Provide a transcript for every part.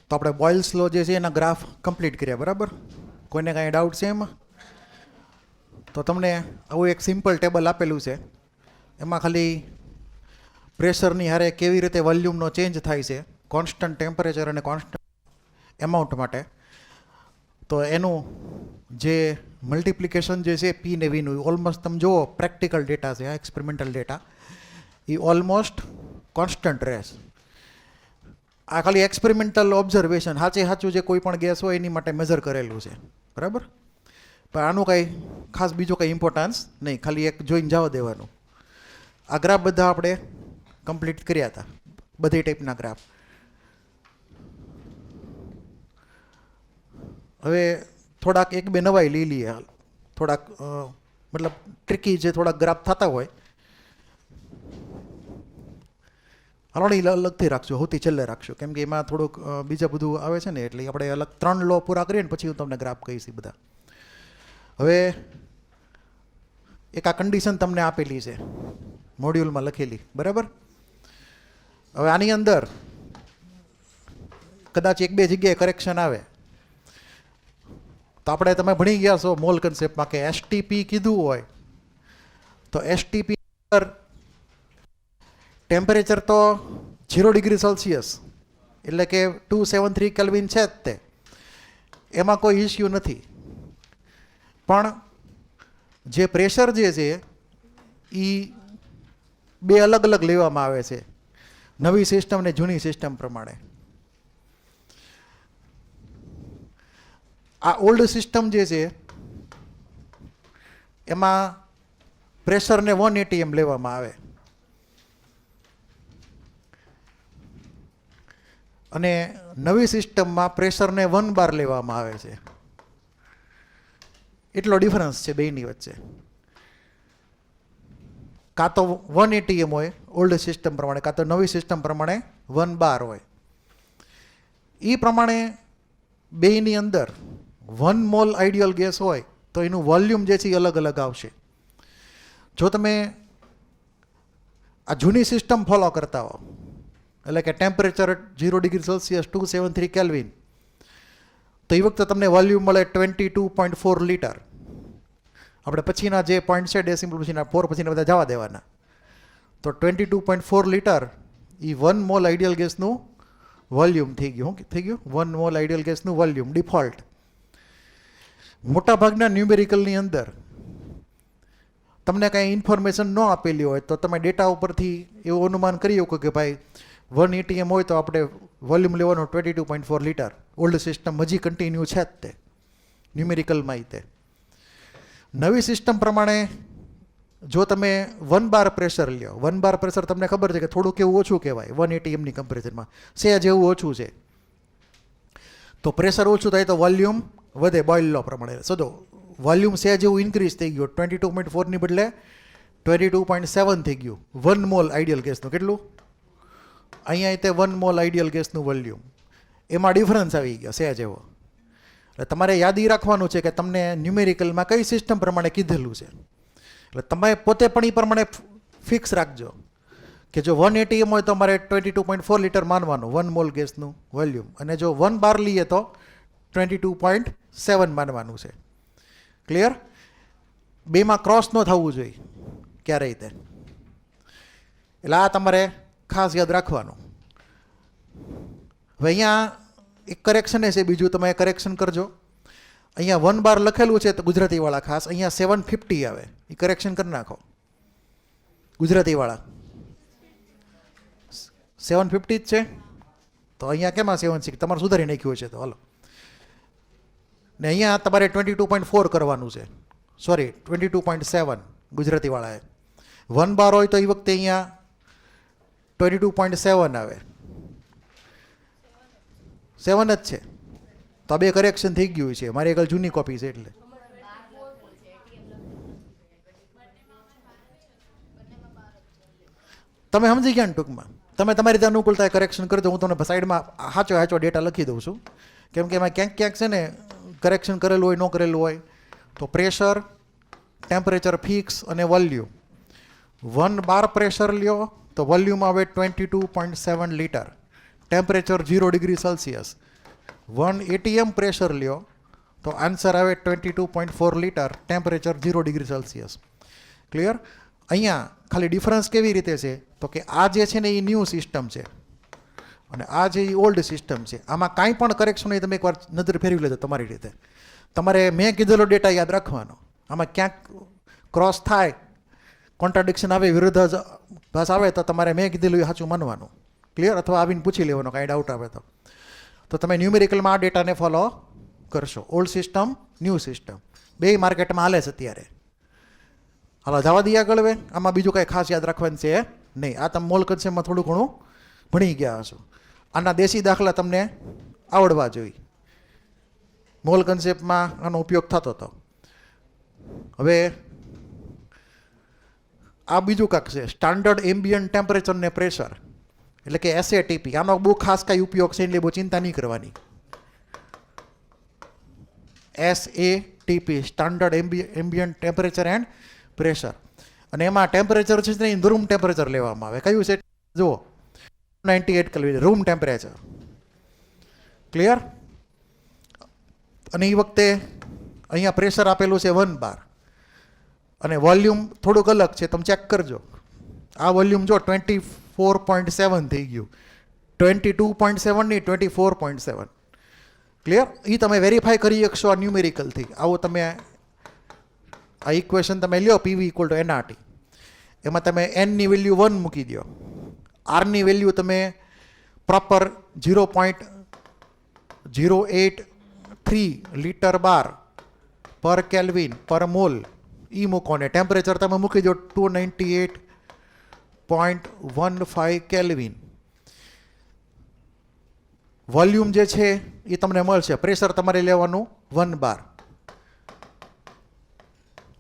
તો આપણે બોઇલ્સ લો જે છે એના ગ્રાફ કમ્પ્લીટ કર્યા, બરાબર? કોઈને કાંઈ ડાઉટ છે એમાં? તો તમને આવું એક સિમ્પલ ટેબલ આપેલું છે, એમાં ખાલી પ્રેશરની હારે કેવી રીતે વોલ્યુમનો ચેન્જ થાય છે કોન્સ્ટન્ટ ટેમ્પરેચર અને કોન્સ્ટન્ટ એમાઉન્ટ માટે. તો એનું જે મલ્ટિપ્લિકેશન જે છે પી ને વીનું, ઓલમોસ્ટ તમે જુઓ પ્રેક્ટિકલ ડેટા છે, એક્સપેરિમેન્ટલ ડેટા, એ ઓલમોસ્ટ કોન્સ્ટન્ટ રહેશે. આ ખાલી એક્સપેરિમેન્ટલ ઓબ્ઝર્વેશન, સાચું જે કોઈ પણ ગેસ હોય એની માટે મેઝર કરેલું છે, બરાબર? પણ આનું કાંઈ ખાસ બીજો કંઈ ઇમ્પોર્ટન્સ નહીં, ખાલી એક જોઈને જવા દેવાનું. આ ગ્રાફ બધા આપણે કમ્પ્લીટ કર્યા હતા, બધી ટાઈપના ગ્રાફ. હવે થોડાક એક બે નવાઈ લઈ લઈએ, થોડાક મતલબ ટ્રિકી જે થોડાક ગ્રાફ થતા હોય. હલોણી અલગથી રાખજો, સૌથી છેલ્લે રાખજો, કેમ કે એમાં થોડુંક બીજા બધું આવે છે ને, એટલે આપણે અલગ 3 લો પૂરા કરીએ ને પછી હું તમને ગ્રાફ કહીશ બધા. હવે એક આ કન્ડિશન તમને આપેલી છે મોડ્યુલમાં લખેલી, બરાબર? હવે આની અંદર કદાચ એક બે જગ્યાએ કરેક્શન આવે તો આપણે, તમે ભણી ગયા છો મોલ કન્સેપ્ટમાં કે એસટીપી કીધું હોય તો એસટીપી પર ટેમ્પરેચર તો 0 ડિગ્રી સેલ્સિયસ એટલે કે 273 કેલ્વિન છે જ તે, એમાં કોઈ ઇસ્યુ નથી. પણ જે પ્રેશર જે છે એ બે અલગ અલગ લેવામાં આવે છે નવી સિસ્ટમ ને જૂની સિસ્ટમ પ્રમાણે. આ ઓલ્ડ સિસ્ટમ જે છે એમાં પ્રેશરને 1 atm લેવામાં આવે અને નવી સિસ્ટમમાં પ્રેશરને 1 bar લેવામાં આવે છે. એટલો ડિફરન્સ છે બેની વચ્ચે. કાં તો 1 atm હોય ઓલ્ડ સિસ્ટમ પ્રમાણે, કાં તો નવી સિસ્ટમ પ્રમાણે 1 bar હોય. એ પ્રમાણે બેની અંદર 1 મોલ આઈડિયલ ગેસ હોય તો એનું વોલ્યુમ જે છે એ અલગ અલગ આવશે. જો તમે આ જૂની સિસ્ટમ ફોલો કરતા હો, એટલે કે ટેમ્પરેચર 0 ડિગ્રી સેલ્સિયસ 273 કેલ્વિન, તો એ વખતે તમને વોલ્યુમ મળે 22.4 લીટર. આપણે પછીના જે પોઈન્ટ છે ડેસિમલ પછીના 4 પછીના બધા જવા દેવાના. તો 22.4 લીટર એ 1 મોલ આઈડિયલ ગેસનું વોલ્યુમ થઈ ગયું. શું થઈ ગયું? 1 મોલ આઈડિયલ ગેસનું વોલ્યુમ ડિફોલ્ટ. મોટાભાગના ન્યુમેરિકલની અંદર તમને કાંઈ ઇન્ફોર્મેશન ન આપેલી હોય તો તમે ડેટા ઉપરથી એવું અનુમાન કરી શકો કે ભાઈ 1 atm હોય તો આપણે વોલ્યુમ લેવાનું 22.4 લીટર. ઓલ્ડ સિસ્ટમ હજી કન્ટિન્યુ છે જ તે ન્યુમેરિકલમાં. તે નવી સિસ્ટમ પ્રમાણે જો તમે 1 bar પ્રેશર લ્યો, 1 bar પ્રેશર તમને ખબર છે કે થોડુંક એવું ઓછું કહેવાય 1 atmની કમ્પેરિઝનમાં, સેજ એવું ઓછું છે. તો પ્રેશર ઓછું થાય તો વોલ્યુમ વધે બોઇલ લો પ્રમાણે. સમજો વોલ્યુમ સેજ એવું ઇન્ક્રીઝ થઈ ગયું, 22.4 ની બદલે 22.7 થઈ ગયું 1 મોલ આઈડિયલ ગેસનું. કેટલું? અહીંયા તે 1 મોલ આઈડિયલ ગેસનું વોલ્યુમ, એમાં ડિફરન્સ આવી ગયો સેજ એવો. એટલે તમારે યાદી રાખવાનું છે કે તમને ન્યુમેરિકલમાં કઈ સિસ્ટમ પ્રમાણે કીધેલું છે. એટલે તમે પોતે પણ એ પ્રમાણે ફિક્સ રાખજો કે જો 1 atm હોય તો અમારે 22.4 લીટર માનવાનું 1 મોલ ગેસનું વોલ્યુમ, અને જો 1 bar લઈએ તો 22.7 માનવાનું છે. ક્લિયર? બેમાં ક્રોસ ન થવું જોઈએ ક્યારેય તે. એટલે આ તમારે ખાસ યાદ રાખવાનું. હવે અહીંયા એક કરેક્શન છે, બીજું તમે કરેક્શન કરજો. અહીંયા 1 bar લખેલું છે તો ગુજરાતીવાળા ખાસ અહીંયા 750 આવે, એ કરેક્શન કરી નાખો. ગુજરાતીવાળા 750 જ છે તો અહીંયા કેમાં 76 તમારે સુધારી નાખ્યું છે તો હાલો. ને અહીંયા તમારે 22.4 કરવાનું છે, સોરી 22.7 ગુજરાતીવાળાએ. 1 bar હોય તો એ વખતે અહીંયા 22.7 આવે, 7 જ છે. તો આ બે કરેક્શન થઈ ગયું છે. મારી એક જૂની કોપી છે એટલે. તમે સમજી ગયા ને ટૂંકમાં. તમે તમારી રીતે અનુકૂળતા કરેક્શન કરજો. હું તમને સાઈડમાં સાચો ડેટા લખી દઉં છું, કેમ કે એમાં ક્યાંક છે ને કરેક્શન કરેલું હોય, ન કરેલું હોય. તો પ્રેશર, ટેમ્પરેચર ફિક્સ અને વોલ્યુમ. 1 bar પ્રેશર લ્યો તો વોલ્યુમ આવે 22.7 litre. Temperature 0 degree Celsius 1 ATM pressure લ્યો તો આન્સર આવે 22.4 litre, temperature 0 degree Celsius. Clear? અહીંયા ખાલી ડિફરન્સ કેવી રીતે છે તો કે આ જે છે ને એ ન્યૂ સિસ્ટમ છે અને આ જે ઓલ્ડ સિસ્ટમ છે. આમાં કાંઈ પણ કરેક્શન નહીં, તમે એકવાર નજર ફેરવી લેજો તમારી રીતે. તમારે મેં કીધેલો ડેટા યાદ રાખવાનો. આમાં ક્યાંક ક્રોસ થાય, કોન્ટ્રાડિક્શન આવે, વિરોધાભાસ આવે તો તમારે મેં કીધેલું એ સાચું માનવાનું. ક્લિયર? અથવા આવીને પૂછી લેવાનો કાંઈ ડાઉટ આવે તો તમે ન્યુમેરિકલમાં આ ડેટાને ફોલો કરશો. ઓલ્ડ સિસ્ટમ, ન્યૂ સિસ્ટમ બે માર્કેટમાં હાલે છે અત્યારે. હાલો જવા દઈએ આગળ. હવે આમાં બીજું કાંઈ ખાસ યાદ રાખવાનું છે નહીં. આ તમે મોલ કન્સેપ્ટમાં થોડું ઘણું ભણી ગયા હશો. આના દેશી દાખલા તમને આવડવા જોઈએ. મોલ કન્સેપ્ટમાં આનો ઉપયોગ થતો હતો. હવે આ બીજું કાંક છે, સ્ટાન્ડર્ડ એમ્બિયન્ટ ટેમ્પરેચર ને પ્રેશર, એટલે કે SATP. આનો બહુ ખાસ કાંઈ ઉપયોગ છે એટલે બહુ ચિંતા નહીં કરવાની. SATP standard ambient temperature and pressure. અને એમાં ટેમ્પરેચર છે ને રૂમ ટેમ્પરેચર લેવામાં આવે. કયું છે જુઓ, 98 કેલ્વિન રૂમ ટેમ્પરેચર. ક્લિયર? અને એ વખતે અહીંયા પ્રેશર આપેલું છે 1 બાર અને વોલ્યુમ થોડુંક અલગ છે, તમે ચેક કરજો. આ વોલ્યુમ જો 24.7 થઈ ગયું, 22.7 નહીં 24.7. ક્લિયર? એ તમે વેરીફાઈ કરી શકશો આ ન્યુમેરિકલથી. આવો તમે આ ઇક્વેશન તમે લ્યો, PV = nRT. એમાં તમે Nની વેલ્યુ 1 મૂકી દો, Rની વેલ્યુ તમે પ્રોપર 0.083 લીટર બાર પર કેલ્વિન પર મોલ એ મૂકો ને ટેમ્પરેચર તમે મૂકી દો 298.15 કેલ્વિન. વોલ્યુમ જે છે એ તમને મળશે. પ્રેશર તમારે લેવાનું 1 બાર.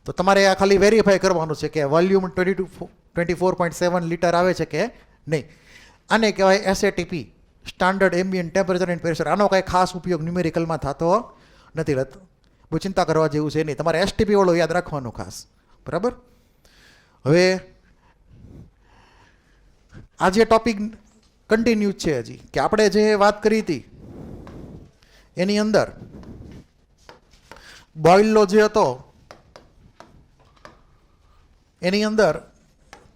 તો તમારે આ ખાલી વેરીફાઈ કરવાનું છે કે વોલ્યુમ 24.7 લીટર આવે છે કે નહીં. આને કહેવાય SATP standard ambient temperature and pressure. આનો કાંઈ ખાસ ઉપયોગ ન્યુમેરિકલમાં થતો નથી. બહુ ચિંતા કરવા જેવું છે નહીં. તમારે STP વાળો યાદ રાખવાનું ખાસ. બરાબર? હવે આ જે ટોપિક કન્ટિન્યુ છે હજી, કે આપણે જે વાત કરી હતી એની અંદર બોઇલ લો જે હતો એની અંદર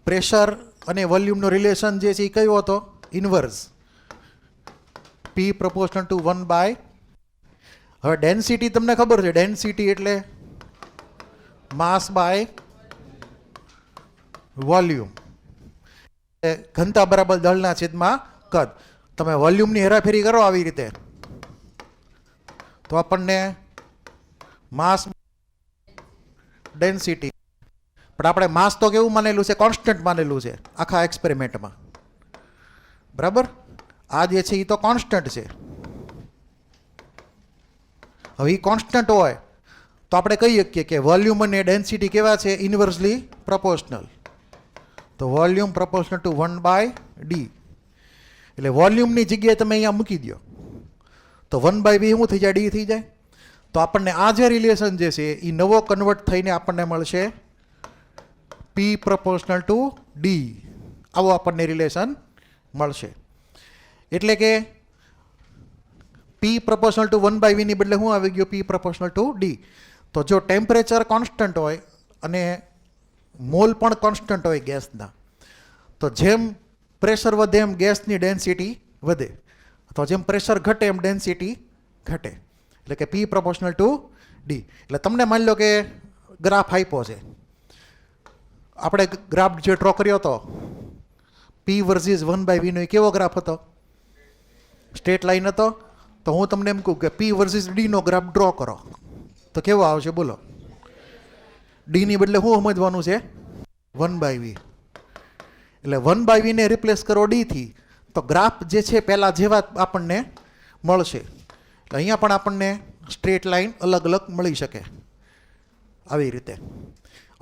પ્રેશર અને વોલ્યુમનો રિલેશન જે છે એ કયો હતો? Inverse, P proportional to 1 by. હવે ડેન્સિટી તમને ખબર છે, ડેન્સિટી એટલે માસ બાય વોલ્યુમ, ઘનતા બરાબર દળના છેદમાં કદ. તમે વોલ્યુમની હેરાફેરી કરો આવી રીતે તો આપણને માસ ડેન્સિટી, પણ આપણે માસ તો કેવું માનેલું છે? કોન્સ્ટન્ટ માનેલું છે આખા એક્સપેરિમેન્ટમાં. બરાબર? આ જે છે એ તો કોન્સ્ટન્ટ છે. હવે એ કોન્સ્ટન્ટ હોય તો આપણે કહી શકીએ કે વોલ્યુમ અને ડેન્સિટી કેવા છે? ઇન્વર્સલી પ્રોપોર્શનલ. તો વોલ્યુમ પ્રોપોર્શનલ ટુ 1/d. એટલે વોલ્યુમની જગ્યાએ તમે અહીંયા મૂકી દો તો 1/v શું થઈ જાય? d થઈ જાય. તો આપણને આ જે રિલેશન જે છે એ નવો કન્વર્ટ થઈને આપણને મળશે P proportional to D. આવો આપણને રિલેશન મળશે. એટલે કે P proportional to 1/v ની બદલે શું આવી ગયું? P proportional to D. તો જો ટેમ્પરેચર કોન્સ્ટન્ટ હોય અને મોલ પણ કોન્સ્ટન્ટ હોય ગેસના, તો જેમ પ્રેશર વધે એમ ગેસની ડેન્સિટી વધે, તો જેમ પ્રેશર ઘટે એમ ડેન્સિટી ઘટે. એટલે કે P proportional to D. એટલે તમને માની લો કે ગ્રાફ આપ્યો છે, આપણે ગ્રાફ જે ડ્રો કર્યો હતો P વર્સિસ 1/v નો, કેવો ગ્રાફ હતો? સ્ટ્રેટ લાઈન હતો. તો હું તમને એમ કહું કે P વર્સિસ D નો ગ્રાફ ડ્રો કરો તો કેવો આવશે? બોલો. D ની બદલે શું સમજવાનું છે? 1/v. એટલે 1/v ને રિપ્લેસ કરો D થી તો ગ્રાફ જે છે પહેલાં જેવા આપણને મળશે. એટલે અહીંયા પણ આપણને સ્ટ્રેટ લાઈન અલગ અલગ મળી શકે આવી રીતે.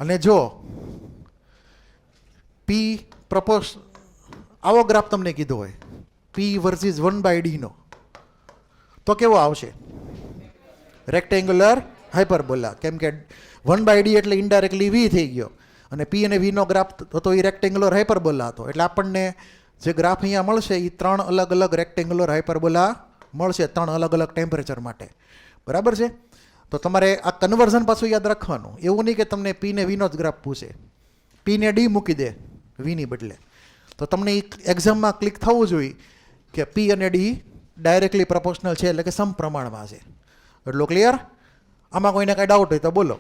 અને જો P આવો ગ્રાફ તમને કીધો હોય P વર્સિસ 1/d નો, તો કેવો આવશે? Rectangular hyperbola. કેમ કે 1/d એટલે ઇનડાયરેક્ટલી v થઈ ગયો અને P અને v નો ગ્રાફ હતો એ રેક્ટેન્ગ્યુલર હાઇપરબોલા હતો. એટલે આપણને જે ગ્રાફ અહીંયા મળશે એ 3 અલગ અલગ રેક્ટેન્ગ્યુલર હાઇપરબોલા મળશે 3 અલગ અલગ ટેમ્પરેચર માટે. બરાબર છે? તો તમારે આ કન્વર્ઝન પાછું યાદ રાખવાનું. એવું નહીં કે તમને પી ને વીનો જ ગ્રાફ પૂછે, પી ને ડી મૂકી દે વીની બદલે. તો તમને એક્ઝામમાં ક્લિક થવું જોઈએ કે પી અને ડી ડાયરેક્ટલી પ્રપોર્શનલ છે, એટલે કે સમપ્રમાણમાં છે. એટલું ક્લિયર? આમાં કોઈને કાંઈ ડાઉટ હોય તો બોલો.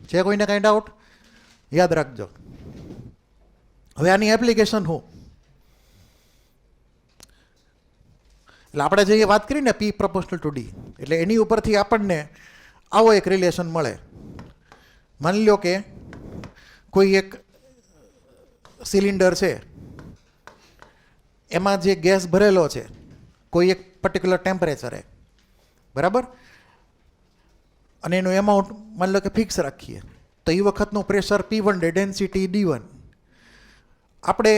છે કોઈને કાંઈ ડાઉટ? યાદ રાખજો. હવે આની એપ્લિકેશન હું, એટલે આપણે જે વાત કરી ને પી પ્રપોર્શનલ ટુ ડી, એટલે એની ઉપરથી આપણને આવો એક રિલેશન મળે. માની લો કે કોઈ એક સિલિન્ડર છે, એમાં જે ગેસ ભરેલો છે કોઈ એક પર્ટિક્યુલર ટેમ્પરેચરે, બરાબર, અને એનું એમાઉન્ટ માની લો કે ફિક્સ રાખીએ, તો એ વખતનું પ્રેશર P1 ડેન્સિટી D1. આપણે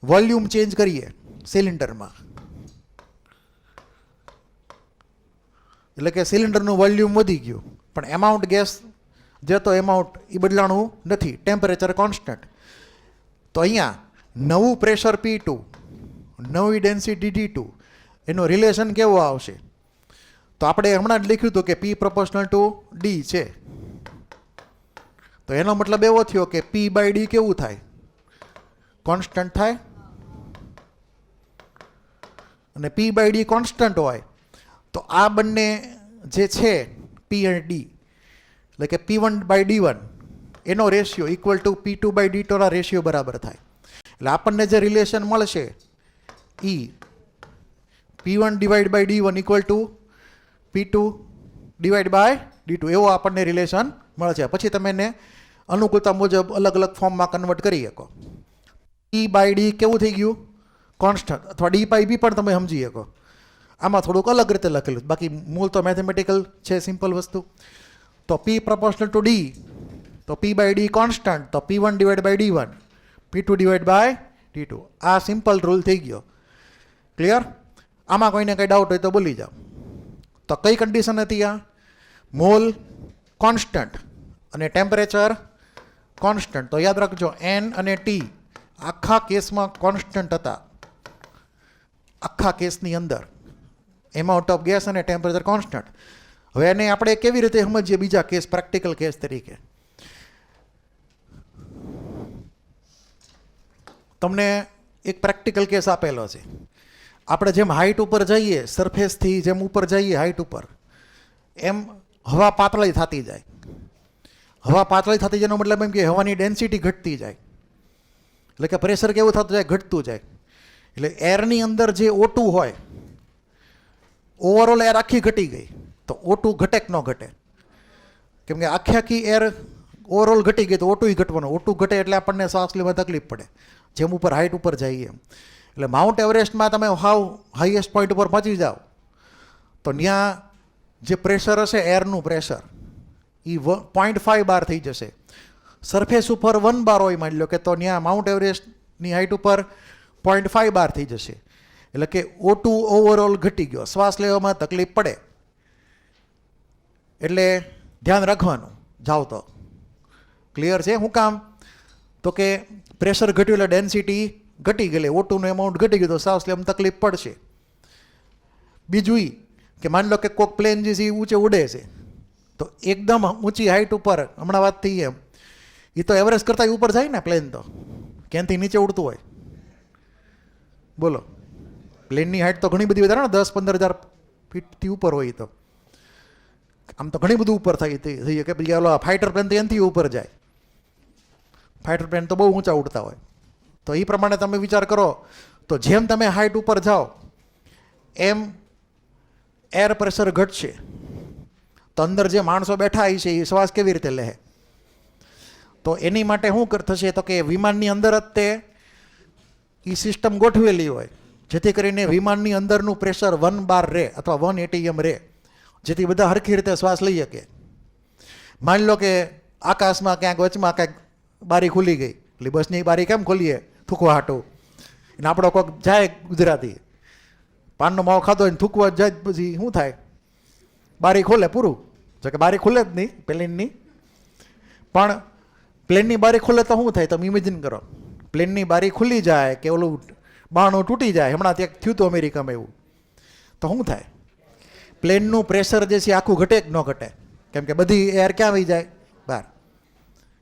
વોલ્યુમ ચેન્જ કરીએ સિલિન્ડરમાં, એટલે કે સિલિન્ડરનું વોલ્યુમ વધી ગયું, પણ એમાઉન્ટ ગેસ જે તો એમાઉન્ટ એ બદલાણું નથી, ટેમ્પરેચર કોન્સ્ટન્ટ. તો અહીંયા નવું પ્રેશર P2, નવી ડેન્સિટી D2, એનું રિલેશન કેવો આવશે? તો આપણે હમણાં જ લખ્યું હતું કે P પ્રપોર્શનલ ટુ D છે. તો એનો મતલબ એવો થયો કે P બાય D કેવું થાય? કોન્સ્ટન્ટ થાય. અને P બાય D કોન્સ્ટન્ટ હોય તો આ બંને જે છે P અને D, એટલે કે P1 બાય D1 એનો ratio equal to P2 by D2 ના રેશિયો બરાબર થાય. એટલે આપણને જે રિલેશન મળશે એ P1 divide by D1 equal to P2 divide by D2 એવો આપણને રિલેશન મળશે. પછી તમે એને અનુકૂળતા મુજબ અલગ અલગ ફોર્મમાં કન્વર્ટ કરી શકો. P બાય D કેવું થઈ ગયું? કોન્સ્ટન્ટ. અથવા D બાય B પણ તમે સમજી શકો. આમાં થોડુંક અલગ રીતે લખેલું, બાકી મૂળ તો મેથેમેટિકલ છે, સિમ્પલ વસ્તુ. તો P પ્રપોર્શનલ ટુ D, તો P બાય D કોન્સ્ટન્ટ, તો P1 divide by D1, P2 divide by D2. આ સિમ્પલ રૂલ થઈ ગયો. ક્લિયર? આમાં કોઈને કંઈ ડાઉટ હોય તો બોલી જાઓ. તો કઈ કન્ડિશન હતી આ? મોલ કોન્સ્ટન્ટ અને ટેમ્પરેચર કોન્સ્ટન્ટ. તો યાદ રાખજો N અને T આખા કેસમાં કોન્સ્ટન્ટ હતા, આખા કેસની અંદર એમાઉન્ટ ઓફ ગેસ અને ટેમ્પરેચર કોન્સ્ટન્ટ. હવે એને આપણે કેવી રીતે સમજીએ બીજા કેસ, પ્રેક્ટિકલ કેસ તરીકે? તમને એક પ્રેક્ટિકલ કેસ આપેલો છે. આપણે જેમ હાઇટ ઉપર જઈએ, સરફેસથી જેમ ઉપર જઈએ હાઇટ ઉપર, એમ હવા પાતળી થતી જાય. હવા પાતળી થતી જાય એનો મતલબ એમ કે હવાની ડેન્સિટી ઘટતી જાય, એટલે કે પ્રેશર કેવું થતું જાય? ઘટતું જાય. એટલે એરની અંદર જે O2 હોય, ઓવરઓલ એર આખી ઘટી ગઈ, તો O2 ઘટે કે ન ઘટે? કેમ કે આખી એર ઓવરઓલ ઘટી ગઈ તો O2 ઘટવાનો. O2 ઘટે એટલે આપણને શ્વાસ લેવા તકલીફ પડે જેમ ઉપર હાઇટ ઉપર જઈએ એમ. એટલે માઉન્ટ એવરેસ્ટમાં તમે હાવ હાઈએસ્ટ પોઈન્ટ ઉપર પહોંચી જાઓ તો ત્યાં જે પ્રેશર હશે એરનું પ્રેશર એ 0.5 બાર થઈ જશે. સરફેસ ઉપર 1 બાર હોય માની લો કે, તો ત્યાં માઉન્ટ એવરેસ્ટની હાઇટ ઉપર 0.5 બાર થઈ જશે. એટલે કે O2 ઓવરઓલ ઘટી ગયો, શ્વાસ લેવામાં તકલીફ પડે. એટલે ધ્યાન રાખવાનું જાઓ તો. ક્લિયર છે? શું કામ? તો કે પ્રેશર ઘટ્યું એટલે ડેન્સિટી ઘટી ગયેલી, O2નું એમાઉન્ટ ઘટી ગયું તો શ્વાસ લેવામાં તકલીફ પડશે. બીજું એ કે માની લો કે કોઈક પ્લેન જે છે એ ઊંચે ઉડે છે, તો એકદમ ઊંચી હાઇટ ઉપર, હમણાં વાત થઈ એમ, એ તો એવરેસ્ટ કરતાં ઉપર જાય ને પ્લેન, તો ક્યાંથી નીચે ઉડતું હોય? બોલો. પ્લેનની હાઇટ તો ઘણી બધી વધારે ને, 10-15 હજાર ફીટથી ઉપર હોય. તો આમ તો ઘણી બધું ઉપર થઈ કે પછી ઓલો ફાઇટર પ્લેન તો એનાથી ઉપર જાય. ફાઇટર પ્લેન તો બહુ ઊંચા ઉડતા હોય. તો એ પ્રમાણે તમે વિચાર કરો તો જેમ તમે હાઇટ ઉપર જાઓ એમ એર પ્રેશર ઘટશે. તો અંદર જે માણસો બેઠા છે એ શ્વાસ કેવી રીતે લે? તો એની માટે શું થશે? તો કે વિમાનની અંદર જ તે એ સિસ્ટમ ગોઠવેલી હોય જેથી કરીને વિમાનની અંદરનું પ્રેશર 1 બાર રહે અથવા 1 ATM રહે, જેથી બધા હરખી રીતે શ્વાસ લઈ શકે. માની લો કે આકાશમાં ક્યાંક વચમાં ક્યાંક બારી ખુલી ગઈ, એટલે બસની બારી કેમ ખોલીએ? થૂકવા હાટું. અને આપણો કોઈક જાય ગુજરાતી, પાનનો માવો ખાધો હોય ને થૂકવા જાય, પછી શું થાય? બારી ખોલે, પૂરું. જો કે બારી ખુલે જ નહીં પ્લેનની, પણ પ્લેનની બારી ખુલે તો શું થાય? તમે ઇમેજિન કરો, પ્લેનની બારી ખુલી જાય કે ઓલું બારણું તૂટી જાય. હમણાં ત્યાં થયું હતું અમેરિકામાં એવું, તો શું થાય? પ્લેનનું પ્રેશર જે છે આખું ઘટે કે ન ઘટે? કેમ કે બધી એર ક્યાં વહી જાય? બહાર.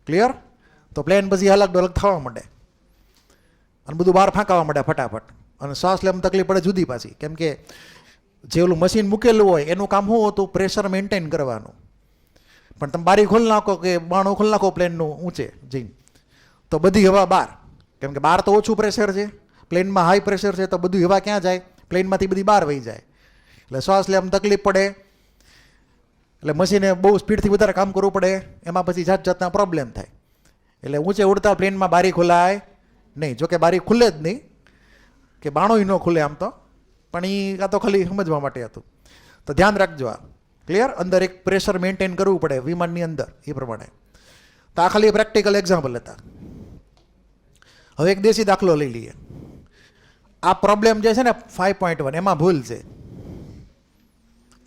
ક્લિયર? તો પ્લેન પછી અલગ ડોલગ થવા માંડે અને બધું બહાર ફાંકાવા માંડે ફટાફટ, અને શ્વાસ લેવામાં તકલીફ પડે જુદી પાછી. કેમ કે જે ઓલું મશીન મૂકેલું હોય એનું કામ શું હતું? પ્રેશર મેન્ટેન કરવાનું. પણ તમે બારી ખોલી નાખો કે બાણું ખોલી નાખો પ્લેનનું ઊંચે જઈને, તો બધી હવા બહાર. કેમ કે બહાર તો ઓછું પ્રેશર છે, પ્લેનમાં હાઈ પ્રેશર છે, તો બધું હવા ક્યાં જાય? પ્લેનમાંથી બધી બહાર વહી જાય. એટલે શ્વાસ લેવામાં તકલીફ પડે, એટલે મશીને બહુ સ્પીડથી વધારે કામ કરવું પડે, એમાં પછી જાત જાતના પ્રોબ્લેમ થાય. એટલે ઊંચે ઉડતા પ્લેનમાં બારી ખોલાય નહીં. જોકે બારી ખુલે જ નહીં, કે બાણું ન ખુલે આમ તો, પણ એ આ તો ખાલી સમજવા માટે હતું. તો ધ્યાન રાખજો. આ ક્લિયર? અંદર એક પ્રેશર મેન્ટેન કરવું પડે વિમાનની અંદર, એ પ્રમાણે. તો આ ખાલી પ્રેક્ટિકલ એક્ઝામ્પલ હતા. હવે એક દેશી દાખલો લઈ લઈએ. આ પ્રોબ્લેમ જે છે ને 5.1 એમાં ભૂલ છે.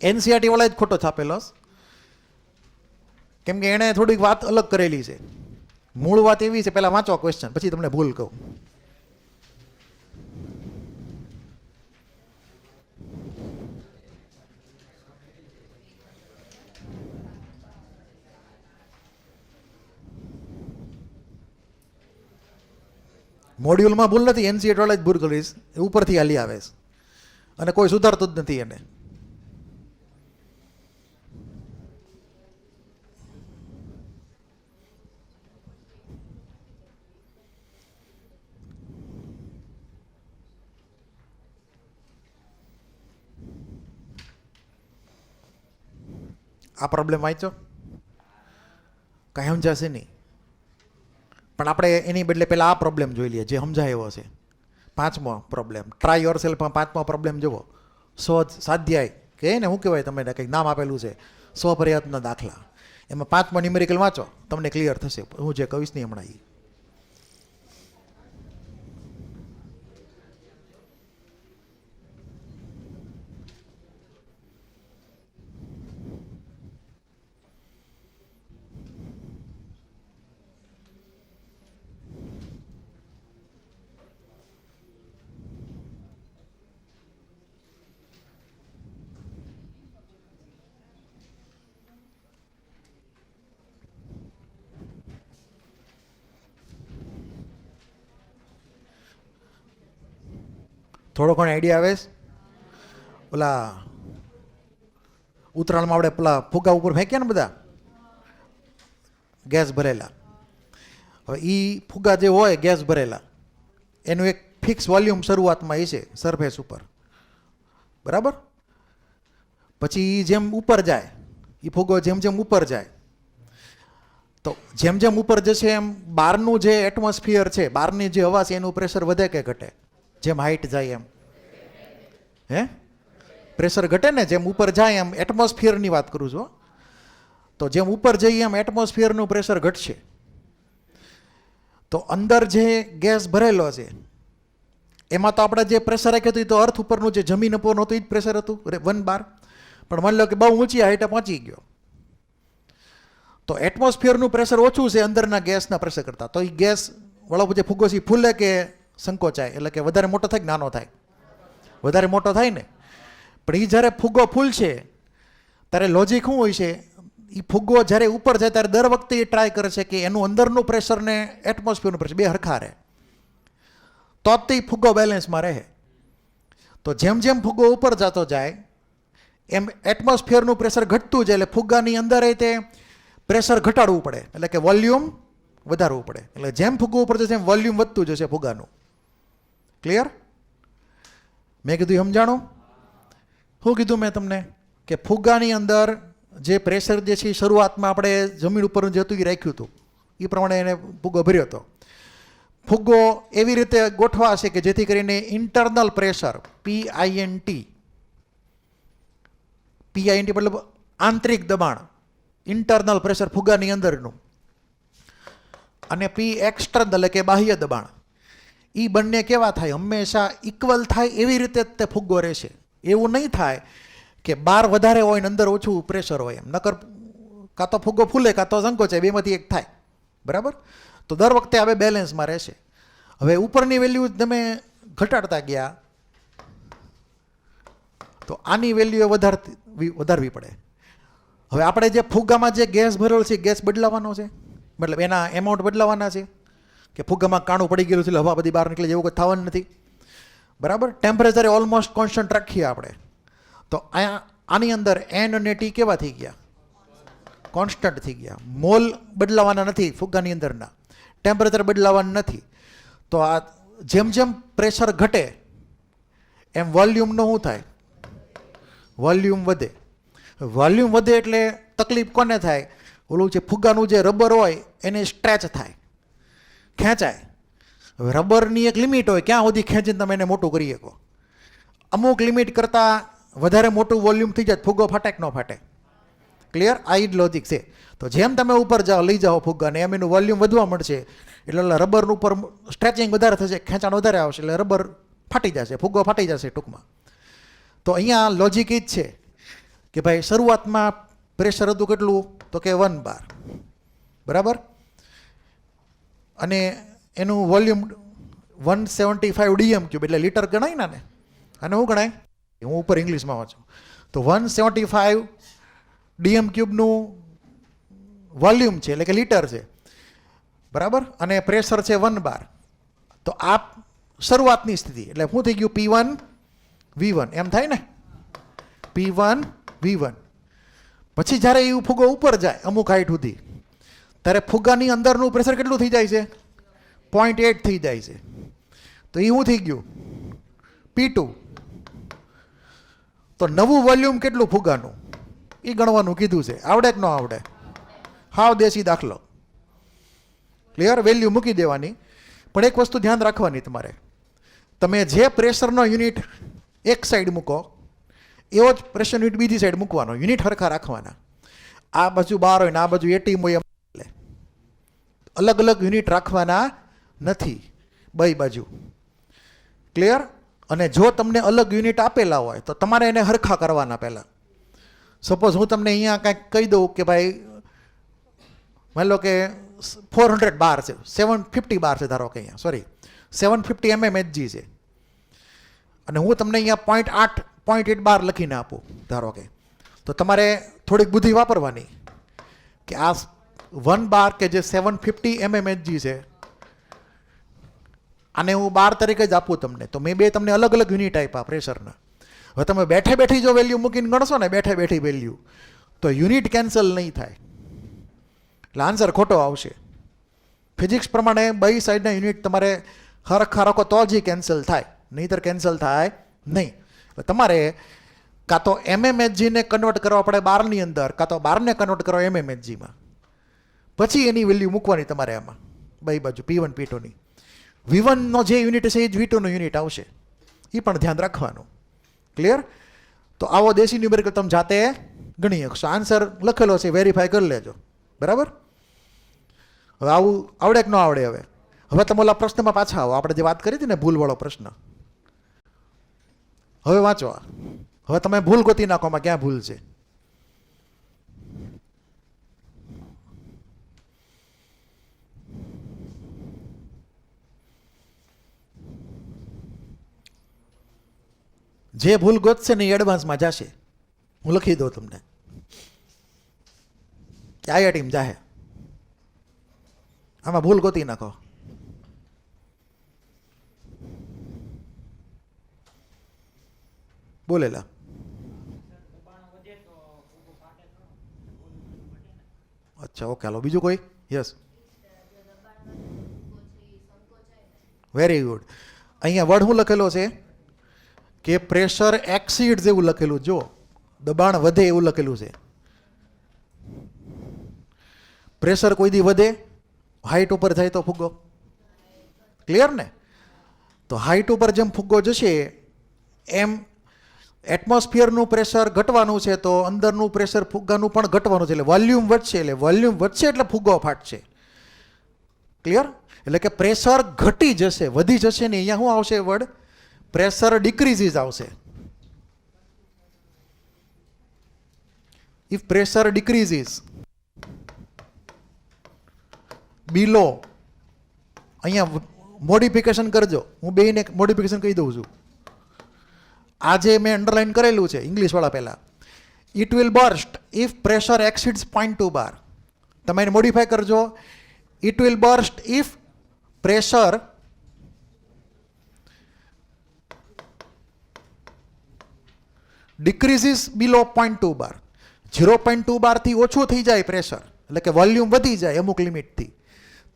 એનસીઆરટી વાળા જ ખોટો છાપેલો, કેમ કે એણે થોડીક વાત અલગ કરેલી છે. મૂળ વાત એવી છે, પહેલાં વાંચો ક્વેશ્ચન, પછી તમને ભૂલ કહું. મોડ્યુલમાં ભૂલ નથી, એનસીઆરટી વાળા જ ભૂલ કરીશ, ઉપરથી હાલી આવે છે અને કોઈ સુધારતું જ નથી એને. આ પ્રોબ્લેમ વાંચો, કાંઈ સમજાશે નહીં. પણ આપણે એની બદલે પહેલાં આ પ્રોબ્લેમ જોઈ લઈએ જે સમજાય એવો છે. 5મો પ્રોબ્લેમ, ટ્રાય યોર સેલ્ફમાં 5મો પ્રોબ્લેમ જુઓ. સ્વાધ્યાય કે ને શું કહેવાય, તમે કંઈક નામ આપેલું છે, સ્વપ્રયત્ન દાખલા. એમાં 5મો ન્યુમેરિકલ વાંચો, તમને ક્લિયર થશે હું જે કહીશ નહીં હમણાં. થોડો ઘણો આઈડિયા આવે છે? ઓલા ઉત્તરાયણમાં આપણે પેલા ફુગા ઉપર ફેંક્યા ને બધા ગેસ ભરેલા. હવે એ ફુગા જે હોય ગેસ ભરેલા, એનું એક ફિક્સ વોલ્યુમ શરૂઆતમાં એ છે સરફેસ ઉપર, બરાબર? પછી જેમ ઉપર જાય એ ફુગો, જેમ જેમ ઉપર જાય, તો જેમ જેમ ઉપર જશે એમ બહારનું જે એટમોસ્ફિયર છે, બહારની જે હવા છે, એનું પ્રેશર વધે કે ઘટે? જેમ હાઈટ જાય એમ પ્રેશર ઘટે ને, જેમ ઉપર જાય એમ. એટમોસ્ફિયરની વાત કરું છું. તો જેમ ઉપર જઈએ એમ એટમોસ્ફિયરનું પ્રેશર ઘટશે. તો અંદર જે ગેસ ભરેલો છે એમાં તો આપણે જે પ્રેશર રાખ્યું હતું એ તો અર્થ ઉપરનું જે જમીન ઉપરનું હતું એ જ પ્રેશર હતું 1 બાર. પણ માની લો કે બહુ ઊંચી હાઈટે પહોંચી ગયો, તો એટમોસ્ફિયરનું પ્રેશર ઓછું છે અંદરના ગેસના પ્રેશર કરતાં. તો એ ગેસ વાળો જે ફુગ્ગો છે ફૂલે કે સંકોચાય? એટલે કે વધારે મોટો થાય કે નાનો થાય? વધારે મોટો થાય ને. પણ એ જ્યારે ફુગ્ગો ફૂલશે ત્યારે લોજિક શું હોય છે? એ ફુગ્ગો જ્યારે ઉપર જાય ત્યારે દર વખતે એ ટ્રાય કરે છે કે એનું અંદરનું પ્રેશર ને એટમોસ્ફિયરનું પ્રેશર બે હરખા રહે, તો જ તે ફુગ્ગો બેલેન્સમાં રહે. તો જેમ જેમ ફુગ્ગો ઉપર જતો જાય એમ એટમોસ્ફિયરનું પ્રેશર ઘટતું જાય, એટલે ફુગ્ગાની અંદર તે પ્રેશર ઘટાડવું પડે, એટલે કે વોલ્યુમ વધારવું પડે. એટલે જેમ ફુગ્ગો ઉપર જશે એમ વોલ્યુમ વધતું જશે ફુગ્ગાનું. ક્લિયર? મેં કીધું સમજાણું? શું કીધું મેં તમને? કે ફુગ્ગાની અંદર જે પ્રેશર જે છે શરૂઆતમાં આપણે જમીન ઉપરનું જે હતું એ રાખ્યું હતું, એ પ્રમાણે એને ફુગ્ગો ભર્યો હતો. ફુગ્ગો એવી રીતે ગોઠવાશે કે જેથી કરીને ઇન્ટરનલ પ્રેશર PINT મતલબ આંતરિક દબાણ, ઇન્ટરનલ પ્રેશર ફુગ્ગાની અંદરનું, અને P એક્સટર્નલ એટલે કે બાહ્ય દબાણ, એ બંને કેવા થાય? હંમેશા ઇક્વલ થાય એવી રીતે તે ફુગ્ગો રહેશે. એવું નહીં થાય કે બહાર વધારે હોય ને અંદર ઓછું પ્રેશર હોય એમ. નકર કાં તો ફુગ્ગો ફૂલે કાં તો સંકોચાય, બેમાંથી એક થાય. બરાબર? તો દર વખતે હવે બેલેન્સમાં રહેશે. હવે ઉપરની વેલ્યુ તમે ઘટાડતા ગયા તો આની વેલ્યુ વધારવી પડે. હવે આપણે જે ફુગ્ગામાં જે ગેસ ભરેલો છે ગેસ બદલાવાનો છે, મતલબ એના એમાઉન્ટ બદલાવાના છે કે ફુગ્ગામાં કાણું પડી ગયેલું છે એટલે હવા બધી બહાર નીકળે એવું કંઈ થવાનું નથી, બરાબર. ટેમ્પરેચર ઓલમોસ્ટ કોન્સ્ટન્ટ રાખીએ આપણે, તો આની અંદર એન અને ટી કેવા થઈ ગયા? કોન્સ્ટન્ટ થઈ ગયા. મોલ બદલાવાના નથી ફુગ્ગાની અંદરના, ટેમ્પરેચર બદલાવાનું નથી. તો આ જેમ જેમ પ્રેશર ઘટે એમ વોલ્યુમનો શું થાય? વોલ્યુમ વધે. વોલ્યુમ વધે એટલે તકલીફ કોને થાય? ઓલું જે ફુગ્ગાનું જે રબર હોય એને સ્ટ્રેચ થાય, ખેંચાય. હવે રબરની એક લિમિટ હોય, ક્યાં સુધી ખેંચીને તમે એને મોટું કરી શકો. અમુક લિમિટ કરતાં વધારે મોટું વોલ્યુમ થઈ જાય ફુગ્ગો ફાટે કે ન ફાટે? ક્લિયર? આ જ લોજિક છે. તો જેમ તમે ઉપર જાઓ લઈ જાઓ ફુગ્ગાને એમ એનું વોલ્યુમ વધવા મળશે એટલે રબરનું ઉપર સ્ટ્રેચિંગ વધારે થશે, ખેંચાણ વધારે આવશે એટલે રબર ફાટી જશે, ફુગ્ગો ફાટી જશે ટૂંકમાં. તો અહીંયા લોજિક એ જ છે કે ભાઈ શરૂઆતમાં પ્રેશર હતું કેટલું? તો કે 1 બાર, બરાબર. અને એનું વોલ્યુમ 175 ડીએમ ક્યુબ એટલે લીટર ગણાય ને, અને શું ગણાય? હું ઉપર ઇંગ્લિશમાં વાંચું તો 175 ડીએમ ક્યુબનું વોલ્યુમ છે એટલે કે લીટર છે, બરાબર. અને પ્રેશર છે 1 બાર. તો આ શરૂઆતની સ્થિતિ એટલે શું થઈ ગયું? P1 V1 એમ થાય ને, P1 V1. પછી જ્યારે એ ફુગ્ગો ઉપર જાય અમુક હાઈટ સુધી ત્યારે ફુગ્ગાની અંદરનું પ્રેશર કેટલું થઈ જાય છે? 0.8 થઈ જાય છે. તો એ શું થઈ ગયું? P2. તો નવું વોલ્યુમ કેટલું ફુગ્ગાનું એ ગણવાનું કીધું છે. આવડે કે ન આવડે? હાવ દેશી દાખલો. ક્લિયર? વેલ્યુ મૂકી દેવાની. પણ એક વસ્તુ ધ્યાન રાખવાની તમારે, તમે જે પ્રેશરનો યુનિટ એક સાઈડ મૂકો એવો જ પ્રેશર યુનિટ બીજી સાઈડ મૂકવાનો, યુનિટ સરખા રાખવાના. આ બાજુ 12 હોય ને આ બાજુ 18 હોય, એટલે અલગ અલગ યુનિટ રાખવાના નથી બે બાજુ. ક્લિયર? અને જો તમને અલગ યુનિટ આપેલા હોય તો તમારે એને સરખા કરવાના પહેલાં. સપોઝ હું તમને અહીંયા કાંઈક કહી દઉં કે ભાઈ માની લો કે 400 બાર છે, 750 બાર છે ધારો કે અહીંયા, સોરી 750 mmHg છે, અને હું તમને અહીંયા 0.8 બાર લખીને આપું ધારો કે, તો તમારે થોડીક બુદ્ધિ વાપરવાની કે આ 1 બાર કે જે 750 mmHg છે આને હું બાર તરીકે જ આપું તમને. તો મેં બે તમને અલગ અલગ યુનિટ આપ્યા પ્રેશરના. હવે તમે બેઠે બેઠી જો વેલ્યુ મૂકીને ગણશો ને બેઠે બેઠી વેલ્યુ, તો યુનિટ કેન્સલ નહીં થાય એટલે આન્સર ખોટો આવશે. ફિઝિક્સ પ્રમાણે બે સાઈડના યુનિટ તમારે હરખા રાખો તો જ કેન્સલ થાય, નહીંતર કેન્સલ થાય નહીં. તમારે કાં તો mmHgને કન્વર્ટ કરવા પડે બારની અંદર, કાં તો બારને કન્વર્ટ કરો mmHgમાં, પછી એની વેલ્યુ મૂકવાની તમારે આમાં બે બાજુ P1 P2ની. V1નો જે યુનિટ છે એ જ V2નો યુનિટ આવશે, એ પણ ધ્યાન રાખવાનું. ક્લિયર? તો આવો દેશી ન્યુમેરિકલ તમે જાતે ગણી શકશો. આન્સર લખેલો છે, વેરીફાઈ કરી લેજો, બરાબર. હવે આવું આવડે કે ન આવડે? હવે તમે ઓલા પ્રશ્નમાં પાછા આવો, આપણે જે વાત કરી હતી ને ભૂલવાળો પ્રશ્ન. હવે વાંચો. હવે તમે ભૂલ ગોતી નાખોમાં ક્યાં ભૂલ છે. જે ભૂલ ગોતશે ને એ એડવાન્સમાં જશે. હું લખી દઉં તમને કે આયા ટીમ જાહે, આમાં ભૂલ ગોતી નાખો. બોલેલા અચ્છા, ઓકે, હાલો બીજું કોઈ? Yes, very good. અહીંયા વર્ડ શું લખેલો છે કે પ્રેશર એક્સીડ જેવું લખેલું, જો દબાણ વધે એવું લખેલું છે. પ્રેશર કોઈ દી વધે હાઈટ ઉપર જાય તો ફુગ્ગો, ક્લિયર ને? તો હાઈટ ઉપર જેમ ફુગ્ગો જશે એમ એટમોસ્ફિયરનું પ્રેશર ઘટવાનું છે, તો અંદરનું પ્રેશર ફુગ્ગાનું પણ ઘટવાનું છે, એટલે વોલ્યુમ વધશે. એટલે વોલ્યુમ વધશે એટલે ફુગ્ગો ફાટશે. ક્લિયર? એટલે કે પ્રેશર ઘટી જશે, વધી જશે ને અહીંયા શું આવશે વર્ડ? પ્રેશર ડિક્રીઝીસ આવશે. ઇફ પ્રેશર ડિક્રીઝીસ બિલો, અહીંયા મોડિફિકેશન કરજો, હું બેને મોડિફિકેશન કહી દઉં છું. આ જે મેં અંડરલાઇન કરેલું છે ઇંગ્લિશવાળા પહેલાં, it will burst if pressure exceeds 0.2 bar. તમે એને મોડિફાય કરજો, it will burst if pressure decreases below 0.2 bar. 0.2 બારથી ઓછું થઈ જાય પ્રેશર, એટલે કે વોલ્યુમ વધી જાય અમુક લિમિટથી,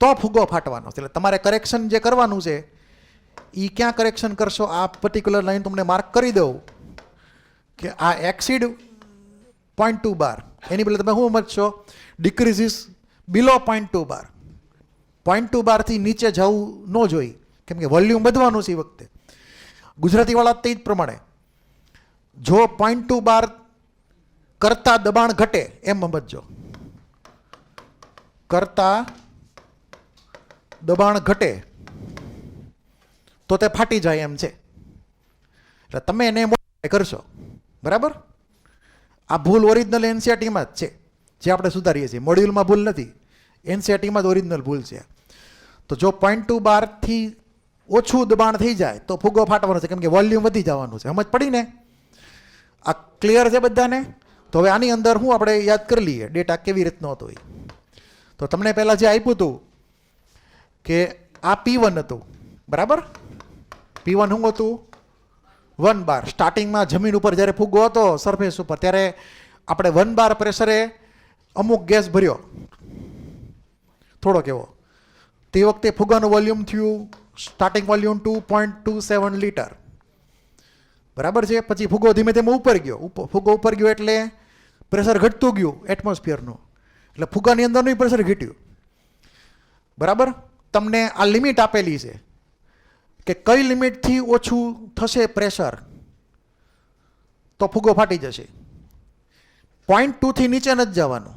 તો ફુગ્ગો ફાટવાનો. એટલે તમારે કરેક્શન જે કરવાનું છે એ ક્યાં કરેક્શન કરશો, આ પર્ટિક્યુલર લાઈન તમને માર્ક કરી દઉં કે આ એક્સિડ 0.2 બાર, એની બદલે તમે શું સમજશો, ડિક્રીઝિસ બિલો 0.2 બાર. 0.2 બારથી નીચે જવું ન જોઈએ, કેમ કે વોલ્યુમ વધવાનું છે એ વખતે. ગુજરાતીવાળા તે જ પ્રમાણે જો 0.2 બાર કરતા દબાણ ઘટે એમ સમજજો, કરતા દબાણ ઘટે તો તે ફાટી જાય એમ છે. એટલે તમે એને મોડિફાય કરશો, બરાબર. આ ભૂલ ઓરિજિનલ એનસીઆરટીમાં જ છે, જે આપણે સુધારીએ છીએ. મોડ્યુલમાં ભૂલ નથી, એનસીઆરટીમાં જ ઓરિજિનલ ભૂલ છે. તો જો 0.2 બારથી ઓછું દબાણ થઈ જાય તો ફુગ્ગો ફાટવાનો છે, કેમ કે વોલ્યુમ વધી જવાનું છે. સમજ પડી ને? આ ક્લિયર છે બધાને? તો હવે આની અંદર હું આપણે યાદ કરી લઈએ ડેટા કેવી રીતનો હતો એ. તો તમને પહેલાં જે આપ્યું હતું કે આ P1 હતું, બરાબર. P1 શું હતું? 1 બાર. સ્ટાર્ટિંગમાં જમીન ઉપર જ્યારે ફુગ્ગો હતો સરફેસ ઉપર, ત્યારે આપણે 1 બાર પ્રેશરે અમુક ગેસ ભર્યો થોડોક એવો. તે વખતે ફુગ્ગાનું વોલ્યુમ થયું સ્ટાર્ટિંગ વોલ્યુમ 2.27 લીટર, બરાબર છે. પછી ફુગ્ગો ધીમે ધીમે ઉપર ગયો, ફુગ્ગો ઉપર ગયો એટલે પ્રેશર ઘટતું ગયું એટમોસ્ફિયરનું, એટલે ફુગ્ગાની અંદરનું પ્રેશર ઘટ્યું, બરાબર. તમને આ લિમિટ આપેલી છે કે કઈ લિમિટથી ઓછું થશે પ્રેશર તો ફુગ્ગો ફાટી જશે. 0.2 થી નીચે નથી જવાનું,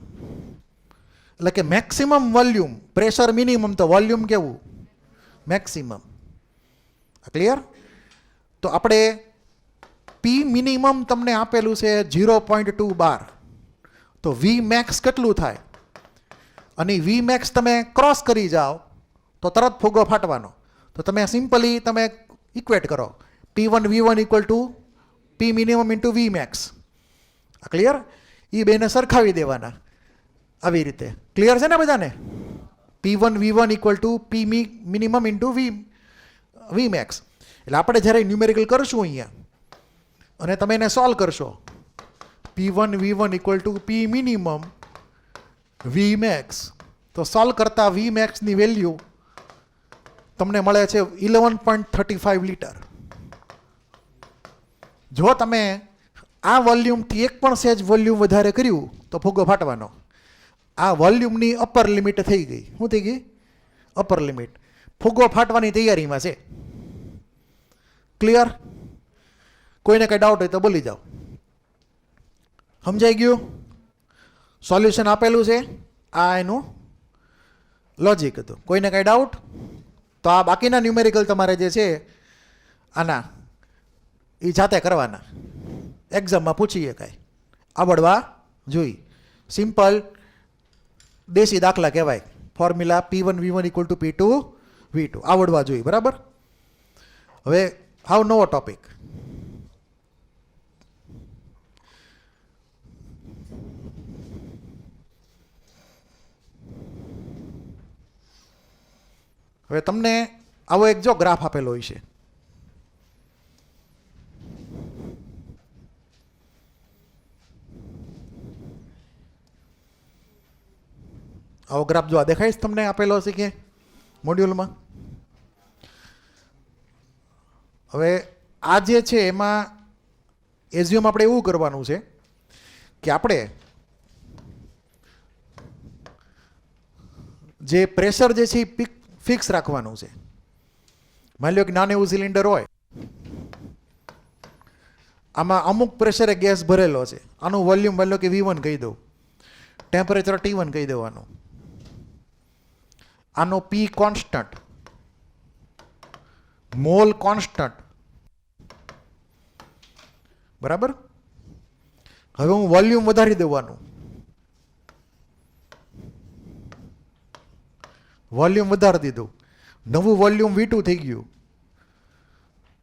એટલે કે મેક્સિમમ વોલ્યુમ, પ્રેશર મિનિમમ તો વોલ્યુમ કેવું? મેક્સિમમ. ક્લિયર? તો આપણે P મિનિમમ તમને આપેલું છે 0.2 બાર, તો V મેક્સ કેટલું થાય? અને V મેક્સ તમે ક્રોસ કરી જાઓ તો તરત ફુગ્ગો ફાટવાનો. તો તમે સિમ્પલી તમે ઇક્વેટ કરો, P1 V1 equal to P minimum into V max. Clear? એ બેને સરખાવી દેવાના આવી રીતે. ક્લિયર છે ને બધાને? P1 V1 equal to P minimum into V max. એટલે આપણે જ્યારે ન્યુમેરિકલ કરશું અહીંયા અને તમે એને સોલ્વ કરશો, P1 V1 equal to P minimum V મેક્સ, તો સોલ્વ કરતા V મેક્સની વેલ્યુ તમને મળે છે 11.35 લીટર. જો તમે આ વોલ્યુમથી એક પણ સેજ વોલ્યુમ વધારે કર્યું તો ફુગ્ગો ફાટવાનો. આ વોલ્યુમની અપર લિમિટ થઈ ગઈ. શું થઈ ગઈ? Upper limit. ફુગ્ગો ફાટવાની તૈયારીમાં છે. ક્લિયર? કોઈને કંઈ ડાઉટ હોય તો બોલી જાઓ. સમજાઈ ગયું? સોલ્યુશન આપેલું છે, આ એનું લોજિક હતું. કોઈને કંઈ ડાઉટ? તો આ બાકીના ન્યુમેરિકલ તમારે જે છે આના એ જાતે કરવાના, એક્ઝામમાં પૂછીએ કાંઈ આવડવા જોઈ. સિમ્પલ દેશી દાખલા કહેવાય. Formula P1 V1 equal to P2 V2 આવડવા જોઈએ, બરાબર. હવે હાવ નવો ટોપિક. હવે તમને આવો એક જો ગ્રાફ આપેલો હોય છે, આવો ગ્રાફ જો આ દેખાય તમને આપેલો હશે કે મોડ્યુલમાં. હવે આ જે છે એમાં એઝ્યુમ આપણે એવું કરવાનું છે કે આપણે જે પ્રેશર જે છે એ ફિક્સ રાખવાનું છે. માની લો કે નાનું એવું સિલિન્ડર હોય, આમાં અમુક પ્રેશરે ગેસ ભરેલો છે, આનું વોલ્યુમ માની લો કે V1 કહી દઉં, ટેમ્પરેચર T1 કહી દેવાનું, આનો P કોન્સ્ટન્ટ, મોલ કોન્સ્ટન્ટ, બરાબર. હવે હું વોલ્યુમ વધારી દેવાનું, વોલ્યુમ વધારી દીધું, નવું વોલ્યુમ V2 થઈ ગયું,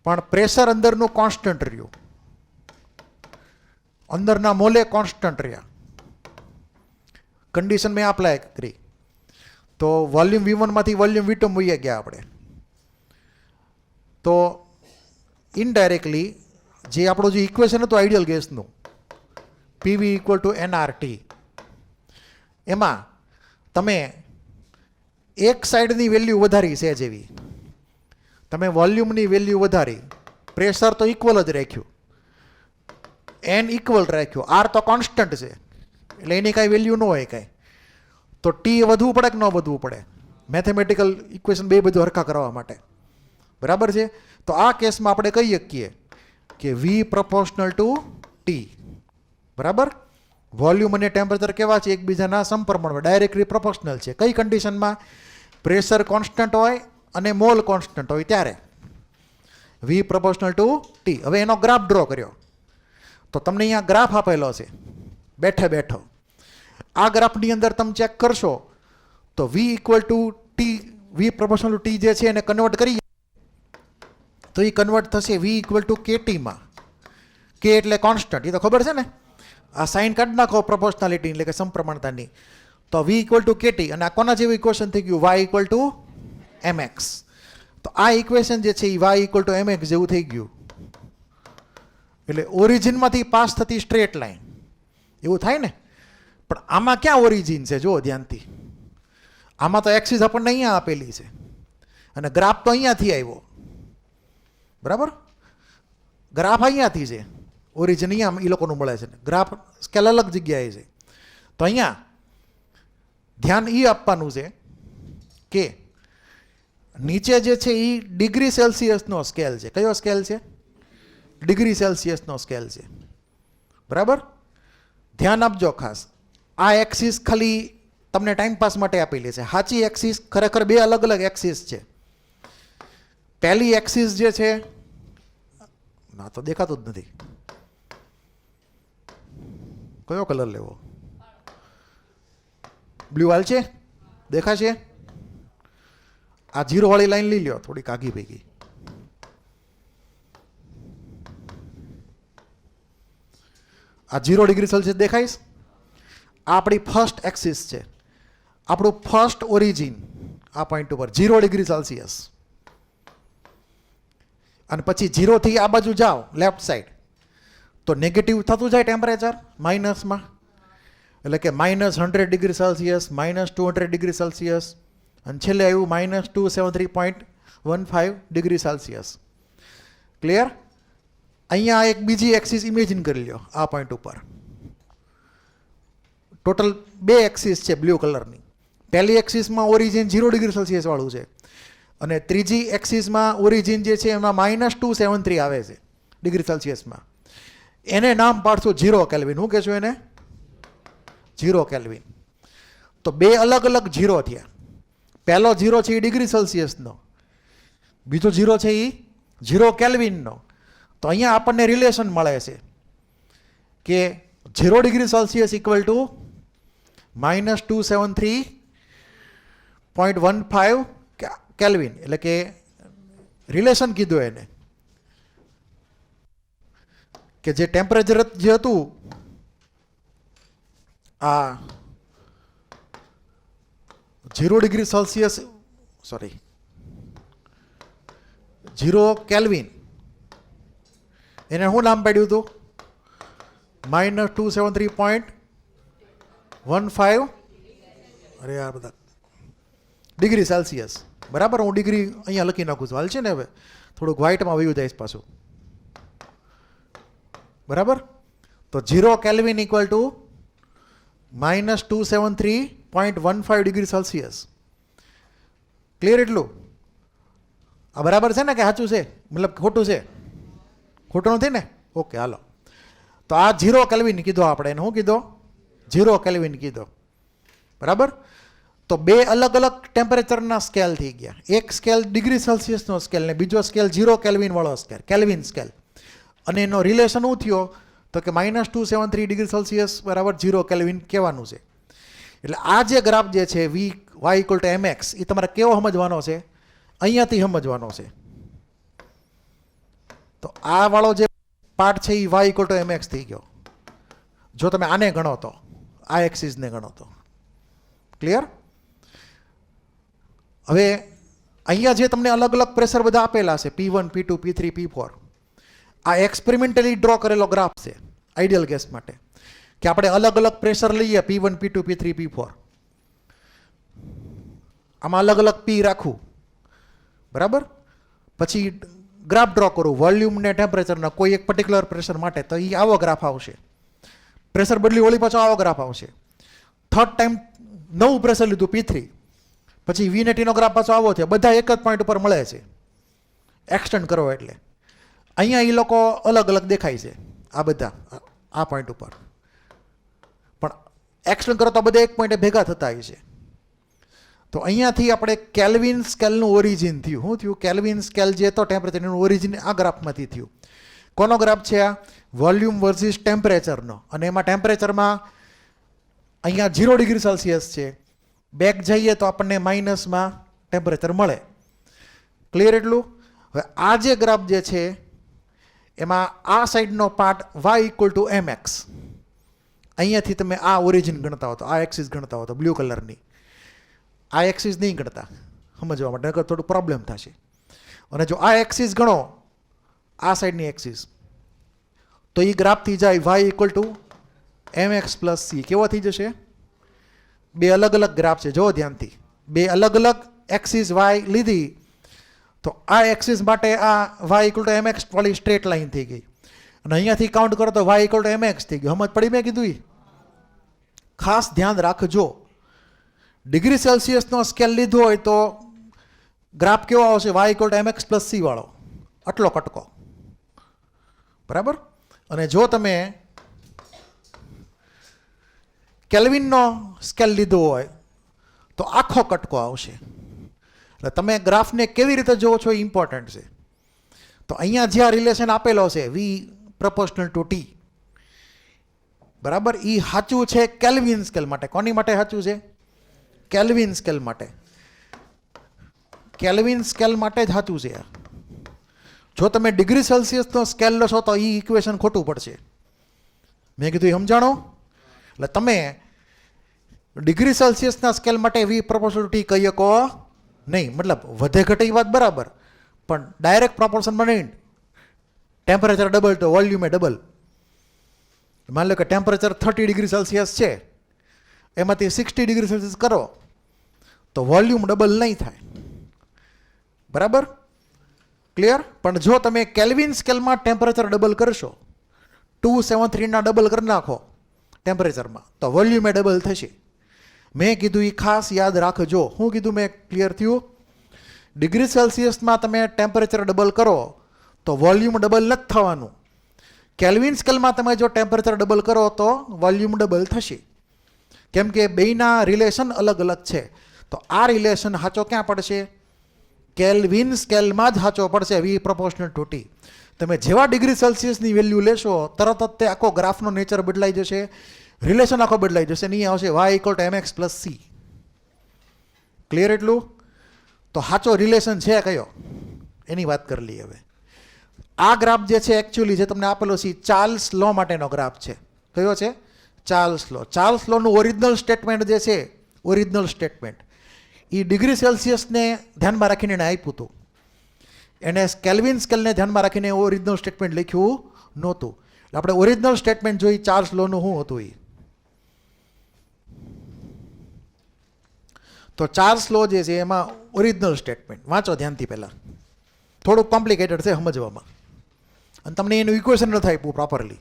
પણ પ્રેશર અંદરનું કોન્સ્ટન્ટ રહ્યું. અંદરના મોલે કોન્સ્ટન્ટ રહ્યા. કન્ડિશન મેં અપ્લાય કરી તો વોલ્યુમ V1 માંથી વોલ્યુમ V2 મૂકી ગયા આપણે. તો ઇનડાયરેક્ટલી જે આપણું જે ઇક્વેશન હતું આઈડિયલ ગેસનું PV = nRT, એમાં તમે એક સાઈડની વેલ્યુ વધારી છે જેવી, તમે વોલ્યુમની વેલ્યુ વધારી, પ્રેશર તો ઇક્વલ જ રાખ્યું, n ઇક્વલ રાખ્યું, R તો કોન્સ્ટન્ટ છે એટલે એની કાંઈ વેલ્યુ ન હોય કાંઈ, તો T વધવું પડે કે ન વધવું પડે? મેથેમેટિકલ ઇક્વેશન બે બધું હરખા કરવા માટે, બરાબર છે. તો આ કેસમાં આપણે કહી શકીએ કે V proportional to T, બરાબર. વોલ્યુમ અને ટેમ્પરેચર કેવા છે? એકબીજાના સમપ્રમાણમાં, ડાયરેક્ટલી પ્રોપોર્શનલ છે. કઈ કન્ડિશનમાં? પ્રેશર કોન્સ્ટન્ટ હોય અને મોલ કોન્સ્ટન્ટ હોય ત્યારે V proportional to T. હવે એનો ગ્રાફ ડ્રો કર્યો તો તમને અહીંયા ગ્રાફ આપેલો છે બેઠે બેઠો. આ ગ્રાફની અંદર તમે ચેક કરશો તો V = T, V proportional to T જે છે એને કન્વર્ટ કરીએ તો એ કન્વર્ટ થશે V = KT માં. K એટલે કોન્સ્ટન્ટ, એ તો ખબર છે ને. આ સાઇન કાઢી નાખો પ્રોપોર્શનાલિટી એટલે કે સમપ્રમાણતાની, તો V = KT. અને આ કોના જેવું ઇક્વેશન થઈ ગયું? Y = mx. તો આ ઇક્વેશન જે છે એ Y = mx જેવું થઈ ગયું. એટલે ઓરિજિનમાંથી પાસ થતી સ્ટ્રેટ લાઈન એવું થાય ને. પણ આમાં ક્યાં ઓરિજિન છે? જો ધ્યાનથી, આમાં તો એક્સિસ આપણને અહીંયા આપેલી છે અને ગ્રાફ તો અહીંયાથી આવ્યો, બરાબર. ગ્રાફ અહીંયાથી છે, ઓરિજિન અહીંયા એ લોકોનું મળે છે ને, ગ્રાફ સ્કેલ અલગ જગ્યાએ છે. તો અહીંયા ધ્યાન એ આપવાનું છે કે નીચે જે છે એ ડિગ્રી સેલ્સિયસનો સ્કેલ છે. કયો સ્કેલ છે? ડિગ્રી સેલ્સિયસનો સ્કેલ છે, બરાબર. ધ્યાન આપજો ખાસ. આ એક્સિસ ખાલી તમને ટાઈમ પાસ માટે આપેલી છે. સાચી એક્સિસ ખરેખર બે અલગ અલગ એક્સિસ છે. પહેલી એક્સિસ જે છે, ના તો દેખાતું જ નથી, કયો કલર લેવો? બ્લુ હાલ છે? દેખાશે? આ 0 વાળી લાઈન લઈ લ્યો, થોડીક આગી ભેગી. આ 0 ડિગ્રી સેલ્સિયસ દેખાઈશ? આ આપણી ફર્સ્ટ એક્સિસ છે, આપણું ફર્સ્ટ ઓરિજિન આ પોઈન્ટ ઉપર 0 ડિગ્રી સેલ્સિયસ. અને પછી 0 થી આ બાજુ જાઓ લેફ્ટ સાઈડ તો નેગેટિવ થતું જાય ટેમ્પરેચર માઇનસમાં, એટલે કે -100 ડિગ્રી સેલ્સિયસ, -200 ડિગ્રી સેલ્સિયસ, અને છેલ્લે આવ્યું -273.15 ડિગ્રી સેલ્સિયસ. ક્લિયર? અહીંયા એક બીજી એક્સિસ ઇમેજિન કરી લો આ પોઈન્ટ ઉપર. ટોટલ બે એક્સિસ છે બ્લુ કલરની. પહેલી એક્સિસમાં ઓરિજિન 0 ડિગ્રી સેલ્સિયસ વાળું છે અને ત્રીજી એક્સિસમાં ઓરિજિન જે છે એમાં -273 આવે છે ડિગ્રી સેલ્સિયસમાં. એને નામ પાડશું 0 કેલ્વિન. હું કહેશું એને? 0 કેલ્વિન. તો બે અલગ અલગ 0 થયા. પહેલો 0 છે એ ડિગ્રી સેલ્સિયસનો, બીજો 0 છે એ 0 કેલ્વિનનો. તો અહીંયા આપણને રિલેશન મળે છે કે 0 degree Celsius equal two -273.15 kelvin. એટલે કે રિલેશન કીધું એને કે જે ટેમ્પરેચર જે હતું આ 0 ડિગ્રી સેલ્સિયસ, સોરી 0 કેલ્વિન, એને શું નામ પાડ્યું હતું? -273.15, અરે યાર બધા ડિગ્રી સેલ્સિયસ, બરાબર. હું ડિગ્રી અહીંયા લખી નાખું છું, હાલ છે ને. હવે થોડુંક વ્હાઇટમાં વયું જાય પાછું, બરાબર. તો 0 kelvin equal to -273.15 degree Celsius. Clear? એટલું આ બરાબર છે ને કે સાચું છે? મતલબ ખોટું છે? ખોટું નથી ને? ઓકે, હાલો. તો આ 0 કેલ્વિન કીધો આપણે. એને શું કીધો? 0 કેલ્વિન કીધો, બરાબર. તો બે અલગ અલગ ટેમ્પરેચરના સ્કેલ થઈ ગયા. એક સ્કેલ ડિગ્રી સેલ્સિયસનો સ્કેલ ને બીજો સ્કેલ 0 કેલ્વિન વાળો સ્કેલ, કેલ્વિન સ્કેલ. અને એનો રિલેશન શું થયો? તો કે -273 ડિગ્રી સેલ્સિયસ બરાબર 0 કેલ્વિન કહેવાનું છે. એટલે આ જે ગ્રાફ જે છે y = mx, એ તમારે કેવો સમજવાનો છે? અહીંયાથી સમજવાનો છે. તો આ વાળો જે પાર્ટ છે એ y = mx થઈ ગયો. જો તમે આને ગણો તો, આ એક્સિસને ગણો તો. ક્લિયર? હવે અહીંયા જે તમને અલગ અલગ પ્રેશર બધા આપેલા છે, P1, P2, P3, P4, આ એક્સપેરિમેન્ટલી ડ્રો કરેલો ગ્રાફ છે આઈડિયલ કેસ માટે, કે આપણે અલગ અલગ પ્રેશર લઈએ P1, P2, P3, P4, આમાં અલગ અલગ P રાખવું, બરાબર? પછી ગ્રાફ ડ્રો કરું વોલ્યુમ ને ટેમ્પરેચરના કોઈ એક પર્ટિક્યુલર પ્રેશર માટે, તો એ આવો ગ્રાફ આવશે. પ્રેશર બદલી વળી પાછો આવો ગ્રાફ આવશે. થર્ડ ટાઈમ નવું પ્રેશર લીધું P3, પછી V90નો ગ્રાફ પાછો આવો છે. બધા એક જ પોઈન્ટ ઉપર મળે છે એક્સટેન્ડ કરો એટલે. અહીંયા એ લોકો અલગ અલગ દેખાય છે આ બધા આ પોઈન્ટ ઉપર, પણ એક્સટેન્ડ કરો તો બધા એક પોઈન્ટે ભેગા થતા હોય છે. તો અહીંયાથી આપણે કેલ્વિન સ્કેલનું ઓરિજિન થયું. શું થયું? કેલ્વિન સ્કેલ જે હતો ટેમ્પરેચરનું ઓરિજિન આ ગ્રાફમાંથી થયું. કોનો ગ્રાફ છે આ? વોલ્યુમ વર્સિસ ટેમ્પરેચરનો. અને એમાં ટેમ્પરેચરમાં અહીંયા 0 ડિગ્રી સેલ્સિયસ છે, બેક જઈએ તો આપણને માઇનસમાં ટેમ્પરેચર મળે. ક્લિયર એટલું? હવે આ જે ગ્રાફ જે છે એમાં આ સાઈડનો પાર્ટ y=mx, અહીંયાથી તમે આ ઓરિજિન ગણતા હો તો, આ એક્સિસ ગણતા હો તો બ્લુ કલરની, આ એક્સિસ નહીં ગણતા સમજવા માટે, નકર થોડું પ્રોબ્લેમ થશે. અને જો આ એક્સિસ ગણો, આ સાઈડની એક્સિસ, તો એ ગ્રાફથી જાય y=mx + c. કેવો થઈ જશે? બે અલગ અલગ ગ્રાફ છે, જો ધ્યાનથી. બે અલગ અલગ એક્સિસ y લીધી, તો આ એક્સિસ માટે આ y=mx વાળી સ્ટ્રેટ લાઈન થઈ ગઈ, અને અહીંયાથી કાઉન્ટ કરો તો y=mx થઈ ગયું. સમજ પડી મેં કીધું? ખાસ ધ્યાન રાખજો, ડિગ્રી સેલ્સિયસનો સ્કેલ લીધો હોય તો ગ્રાફ કેવો આવશે? y=mx + c વાળો, આટલો કટકો, બરાબર? અને જો તમે કેલ્વિનનો સ્કેલ લીધો હોય તો આખો કટકો આવશે. એટલે તમે ગ્રાફને કેવી રીતે જોવો છો એ ઇમ્પોર્ટન્ટ છે. તો અહીંયા જે આ રિલેશન આપેલો છે V∝T, બરાબર, એ સાચું છે કેલ્વિન સ્કેલ માટે. કોની માટે સાચું છે? કેલ્વિન સ્કેલ માટે. કેલ્વિન સ્કેલ માટે જ સાચું છે. જો તમે ડિગ્રી સેલ્સિયસનો સ્કેલ લેશો તો એ ઇક્વેશન ખોટું પડશે. મેં કીધું એ સમજાણો? એટલે તમે ડિગ્રી સેલ્સિયસના સ્કેલ માટે V∝T કહી શકો નહીં. મતલબ વધે ઘટે એ વાત બરાબર, પણ ડાયરેક્ટ પ્રોપોર્શનમાં નહીં. ટેમ્પરેચર ડબલ તો વોલ્યુમે ડબલ. માની લો કે ટેમ્પરેચર 30 ડિગ્રી સેલ્સિયસ છે, એમાંથી 60 ડિગ્રી સેલ્સિયસ કરો તો વોલ્યુમ ડબલ નહીં થાય, બરાબર? ક્લિયર? પણ જો તમે કેલ્વિન સ્કેલમાં ટેમ્પરેચર ડબલ કરશો, 273ના ડબલ કરી નાખો ટેમ્પરેચરમાં, તો વોલ્યુમે ડબલ થશે. મેં કીધું એ ખાસ યાદ રાખજો. શું કીધું મેં? ક્લિયર થયું? ડિગ્રી સેલ્સિયસમાં તમે ટેમ્પરેચર ડબલ કરો તો વોલ્યુમ ડબલ નથી થવાનું. કેલ્વિન સ્કેલમાં તમે જો ટેમ્પરેચર ડબલ કરો તો વોલ્યુમ ડબલ થશે. કેમ કે બેયના રિલેશન અલગ અલગ છે. તો આ રિલેશન સાચો ક્યાં પડશે? કેલ્વિન સ્કેલમાં જ સાચો પડશે, V∝T. તમે જેવા ડિગ્રી સેલ્સિયસની વેલ્યુ લેશો તરત જ તે આખો ગ્રાફનો નેચર બદલાઈ જશે, રિલેશન આખો બદલાઈ જશે. નહીં આવશે y=mx + c. ક્લિયર એટલું? તો સાચો રિલેશન છે કયો એની વાત કરી લઈએ. હવે આ ગ્રાફ જે છે એકચ્યુઅલી જે તમને આપેલો છે ચાર્લ્સ લો માટેનો ગ્રાફ છે. કયો છે? Charles law. Charles લોનું original statement જે છે, ઓરિજિનલ સ્ટેટમેન્ટ એ ડિગ્રી સેલ્સિયસને ધ્યાનમાં રાખીને એને આપ્યું હતું. એને કેલ્વિન સ્કેલને ધ્યાનમાં રાખીને ઓરિજિનલ સ્ટેટમેન્ટ લખ્યું નહોતું. એટલે આપણે ઓરિજિનલ સ્ટેટમેન્ટ જોઈ ચાર્લ્સ લોનું શું હતું એ. તો ચાર્લ્સ લો જે છે એમાં ઓરિજિનલ સ્ટેટમેન્ટ વાંચો ધ્યાનથી. પહેલાં થોડુંક કોમ્પ્લિકેટેડ છે સમજવામાં, અને તમને એનું ઇક્વેશન ન થાય પ્રોપરલી.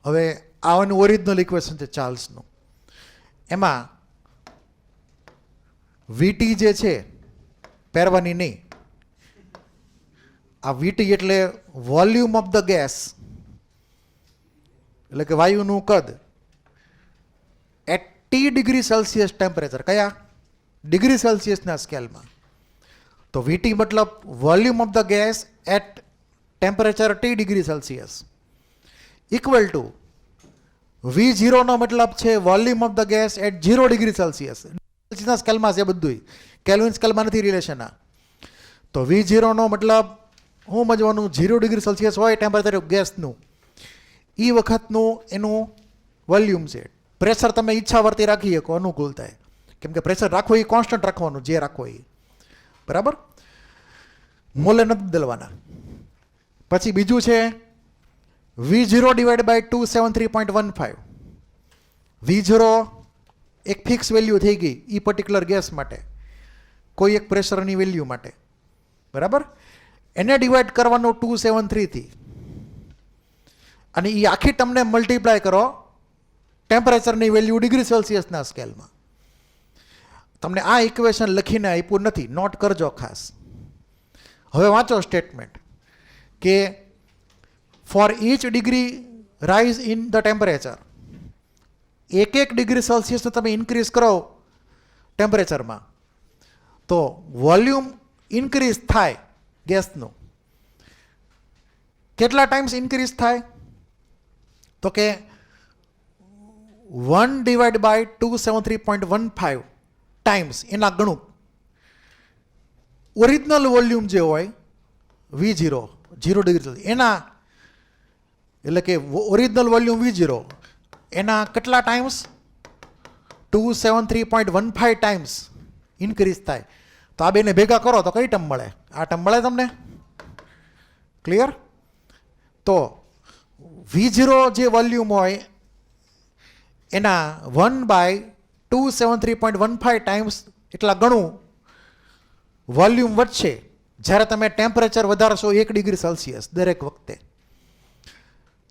હવે આનું ઓરિજિનલ ઇક્વેશન છે ચાર્લ્સનું. એમાં વીટી જે છે પહેરવાની નહીં. આ વીટી એટલે વોલ્યુમ ઓફ ધ ગેસ, એટલે કે વાયુનું કદ at T degree Celsius temperature. કયા ડિગ્રી સેલ્સિયસના સ્કેલમાં? તો વીટી મતલબ volume of the gas at temperature T degree Celsius equal to V0 નો મતલબ છે volume of the gas at 0 degree Celsius. સેલ્સિયસના સ્કેલમાં છે બધું, કેલ્વિન સ્કેલમાં નથી રિલેશન. તો V0 નો મતલબ શું મજવાનું? 0 ડિગ્રી સેલ્સિયસ હોય ટેમ્પરેચર ગેસનું, એ વખતનું એનું વોલ્યુમ છે. પ્રેશર તમે ઈચ્છા વર્તી રાખી શકો અનુકૂળ થાય, કેમ કે પ્રેશર રાખવું એ કોન્સ્ટન્ટ રાખવાનું, જે રાખવો એ બરાબર, મોલે નથી બદલવાના. પછી બીજું છે V0 ડિવાઇડ બાય 273.15. V0 એક ફિક્સ વેલ્યુ થઈ ગઈ એ પર્ટિક્યુલર ગેસ માટે, કોઈ એક પ્રેશરની વેલ્યુ માટે, બરાબર. એને ડિવાઈડ કરવાનું 273 થી, અને એ આખી તમને મલ્ટીપ્લાય કરો ટેમ્પરેચરની વેલ્યુ ડિગ્રી સેલ્સિયસના સ્કેલમાં. તમને આ ઇક્વેશન લખીને આપ્યું નથી, નોટ કરજો ખાસ. હવે વાંચો સ્ટેટમેન્ટ કે for each degree rise in the temperature, એક ડિગ્રી સેલ્સિયસનું તમે ઇન્ક્રીઝ કરો ટેમ્પરેચરમાં, તો વોલ્યુમ ઇન્ક્રીઝ થાય ગેસનું. કેટલા ટાઈમ્સ ઇન્ક્રીઝ થાય? તો કે 1 ડિવાઇડ બાય 273.15 ટાઈમ્સ એના ગણું. ઓરિજિનલ વોલ્યુમ જે હોય V0 0 ડિગ્રી એના, એટલે કે ઓરિજિનલ વોલ્યુમ V0 એના કેટલા ટાઈમ્સ? 273.15 ટાઈમ્સ ઇન્ક્રીઝ થાય. તો આ બેને ભેગા કરો તો કઈ ટર્મ મળે? આ ટર્મ મળે તમને? ક્લિયર? તો V0 જે વોલ્યુમ હોય એના 1/273.15 ટાઈમ્સ એટલા ગણું વોલ્યુમ વધશે જ્યારે તમે ટેમ્પરેચર વધારશો 1 ડિગ્રી સેલ્સિયસ દરેક વખતે.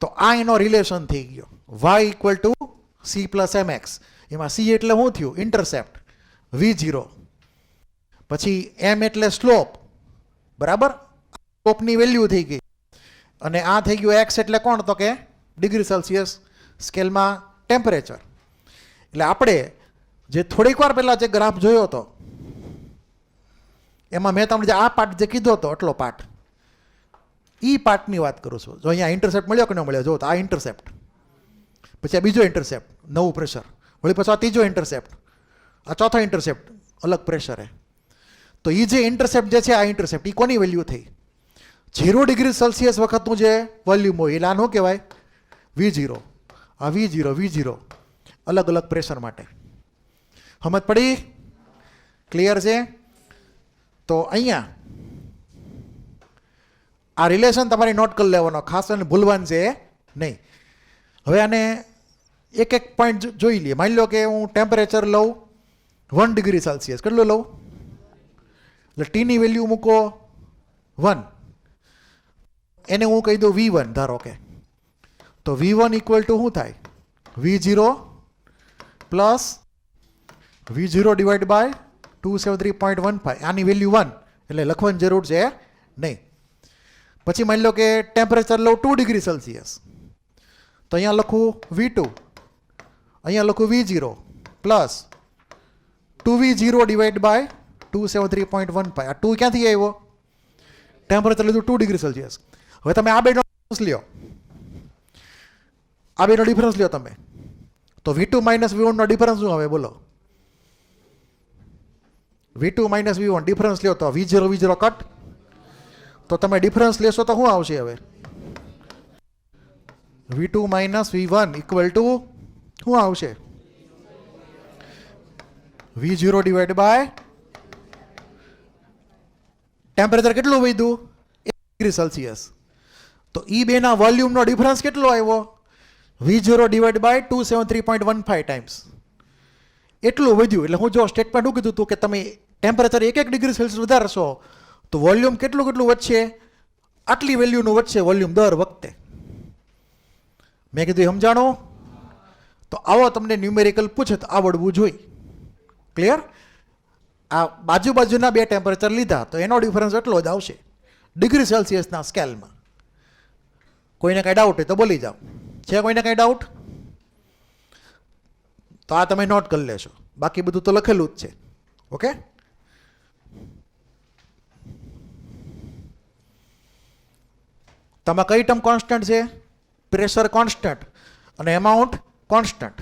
તો આ એનો રિલેશન થઈ ગયો, y equal to c plus mx. એમાં c એટલે શું થયું? Intercept V0. પછી m એટલે સ્લોપ, બરાબર, સ્લોપની વેલ્યુ થઈ ગઈ. અને આ થઈ ગયું x એટલે કોણ? તો કે ડિગ્રી સેલ્સિયસ સ્કેલમાં ટેમ્પરેચર. એટલે આપણે જે થોડીક વાર પહેલાં જે ગ્રાફ જોયો હતો એમાં મેં તમને જે આ પાર્ટ જે કીધો હતો એટલો પાર્ટ, એ પાર્ટની વાત કરું છું. જો અહીંયા ઇન્ટરસેપ્ટ મળ્યો કે ન મળ્યો? જો તો આ ઇન્ટરસેપ્ટ, પછી આ બીજો ઇન્ટરસેપ્ટ નવું પ્રેશર, વળી પછી આ ત્રીજો ઇન્ટરસેપ્ટ, આ ચોથો ઇન્ટરસેપ્ટ અલગ પ્રેશરે. તો એ જે ઇન્ટરસેપ્ટ જે છે આ ઇન્ટરસેપ્ટ એ કોની વેલ્યુ થઈ? 0 ડિગ્રી સેલ્સિયસ વખતનું જે વોલ્યુમ હોય એટલે આનું કહેવાય V0. આ V0 અલગ અલગ પ્રેશર માટે. સમજ પડી? ક્લિયર છે? તો અહીંયા આ રિલેશન તમારે નોટ કરી લેવાનો, ખાસ અને ભૂલવાનું છે નહીં. હવે આને એક પોઈન્ટ જોઈ લઈએ. માની લો કે હું ટેમ્પરેચર લઉં 1 ડિગ્રી સેલ્સિયસ. કેટલું લઉં? એટલે ટીની વેલ્યુ મૂકો 1, એને હું કહી દઉં V1 ધારો કે. તો V1 ઇક્વલ ટુ શું થાય? V0 plus V0 divide by 273.15. આની વેલ્યુ 1 એટલે લખવાની જરૂર છે નહીં. પછી માની લો કે ટેમ્પરેચર લઉં 2 ડિગ્રી સેલ્સિયસ, તો અહીંયા લખું V2, અહીંયા લખું V0 plus 2V0 divide by 273.15. આ 2 ક્યાંથી આવ્યો? ટેમ્પરેચર લીધું 2 ડિગ્રી સેલ્સિયસ. હવે તમે આ બેનો ડિફરન્સ લ્યો, આ બેનો ડિફરન્સ લ્યો તમે, તો V2 માઇનસ V1 નો ડિફરન્સ શું હવે બોલો? V2 માઇનસ V1 ડિફરન્સ લ્યો તો V0 કટ, તો તમે ડિફરન્સ લેશો તો શું આવશે હવે? V2 minus V1 equal to શું આવશે? V0 ડિવાઈડ બાય ટેમ્પરેચર કેટલું વધ્યું? 1 ડિગ્રી સેલ્સિયસ. તો એ બેના વોલ્યુમનો ડિફરન્સ કેટલો આવ્યો? V0 ડિવાઈડ બાય 273.15 ટાઈમ્સ એટલું વધ્યું. એટલે હું જો સ્ટેટમેન્ટ શું કીધું હતું કે તમે ટેમ્પરેચર 1 ડિગ્રી સેલ્સિયસ વધારશો તો વોલ્યુમ કેટલું વધશે? આટલી વેલ્યુનું વધશે વોલ્યુમ દર વખતે, મેં કીધું એ સમજાણો? તો આવો તમને ન્યુમેરિકલ પૂછે તો આવડવું જોઈએ. ક્લિયર? આ બાજુના બે ટેમ્પરેચર લીધા તો એનો ડિફરન્સ એટલો જ આવશે ડિગ્રી સેલ્સિયસના સ્કેલમાં. કોઈને કાંઈ ડાઉટ હોય તો બોલી જાઓ. છે કોઈને કાંઈ ડાઉટ? તો આ તમે નોટ કરી લેશો, બાકી બધું તો લખેલું જ છે. ઓકે, તમારે કઈ ટર્મ કોન્સ્ટન્ટ છે? પ્રેશર કોન્સ્ટન્ટ અને એમાઉન્ટ કોન્સ્ટન્ટ.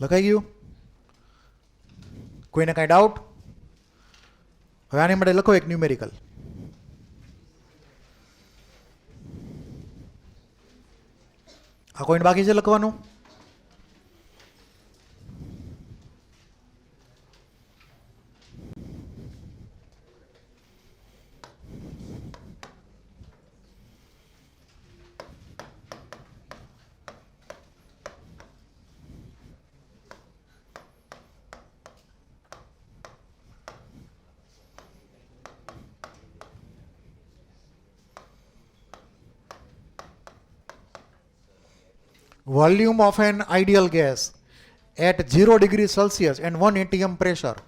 લખાઈ ગયું? કોઈને કાંઈ ડાઉટ? હવે આની માટે લખો એક ન્યુમેરિકલ. આ કોઈને બાકી છે લખવાનું? Volume of an ideal gas at 0 degree Celsius and 1 atm pressure.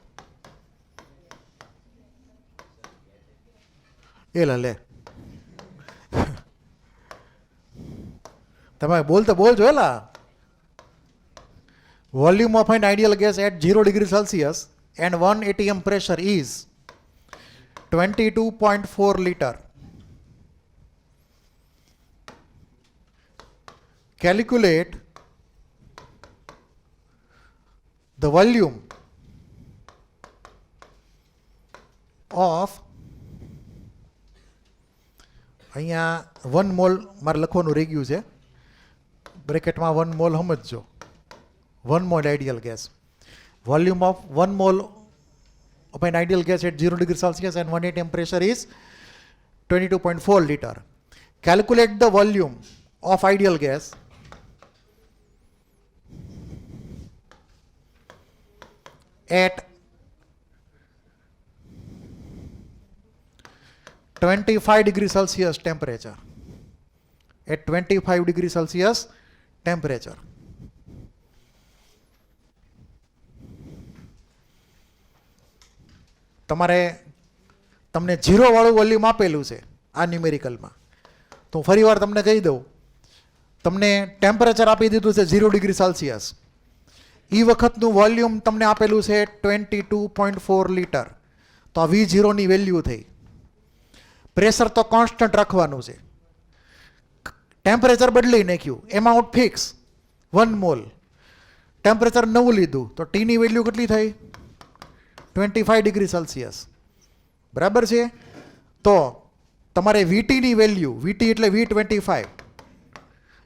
એલા લે, તમે બોલજો એલા. Volume of an ideal gas at 0 degree Celsius and 1 atm pressure is 22.4 liter. Calculate the volume of, અહીંયા 1 મોલ મારે લખવાનું રહી ગયું છે, બ્રેકેટમાં 1 મોલ સમજજો. 1 mall ideal gas. Volume of 1 mole of an ideal gas at 0 degree Celsius and 1 atm pressure is 22.4 liter. Calculate the volume of ideal gas at 25 degree Celsius temperature. At 25 degree Celsius temperature. તમને 0 વાળું volume આપેલું છે આ ન્યુમેરિકલમાં, તો ફરીવાર તમને કહી દઉં, તમને ટેમ્પરેચર આપી દીધું છે 0 ડિગ્રી સેલ્સિયસ. એ વખતનું વોલ્યુમ તમને આપેલું છે 22.4 લીટર. તો આ V0 ની વેલ્યુ થઈ. પ્રેશર તો કોન્સ્ટન્ટ રાખવાનું છે, ટેમ્પરેચર બદલી નાખ્યું, એમાઉન્ટ ફિક્સ 1 મોલ. ટેમ્પરેચર 9 લીધું તો T ની વેલ્યુ કેટલી થઈ? 25 ડિગ્રી સેલ્સિયસ. બરાબર છે? તો તમારે VT ની વેલ્યુ, VT એટલે V25,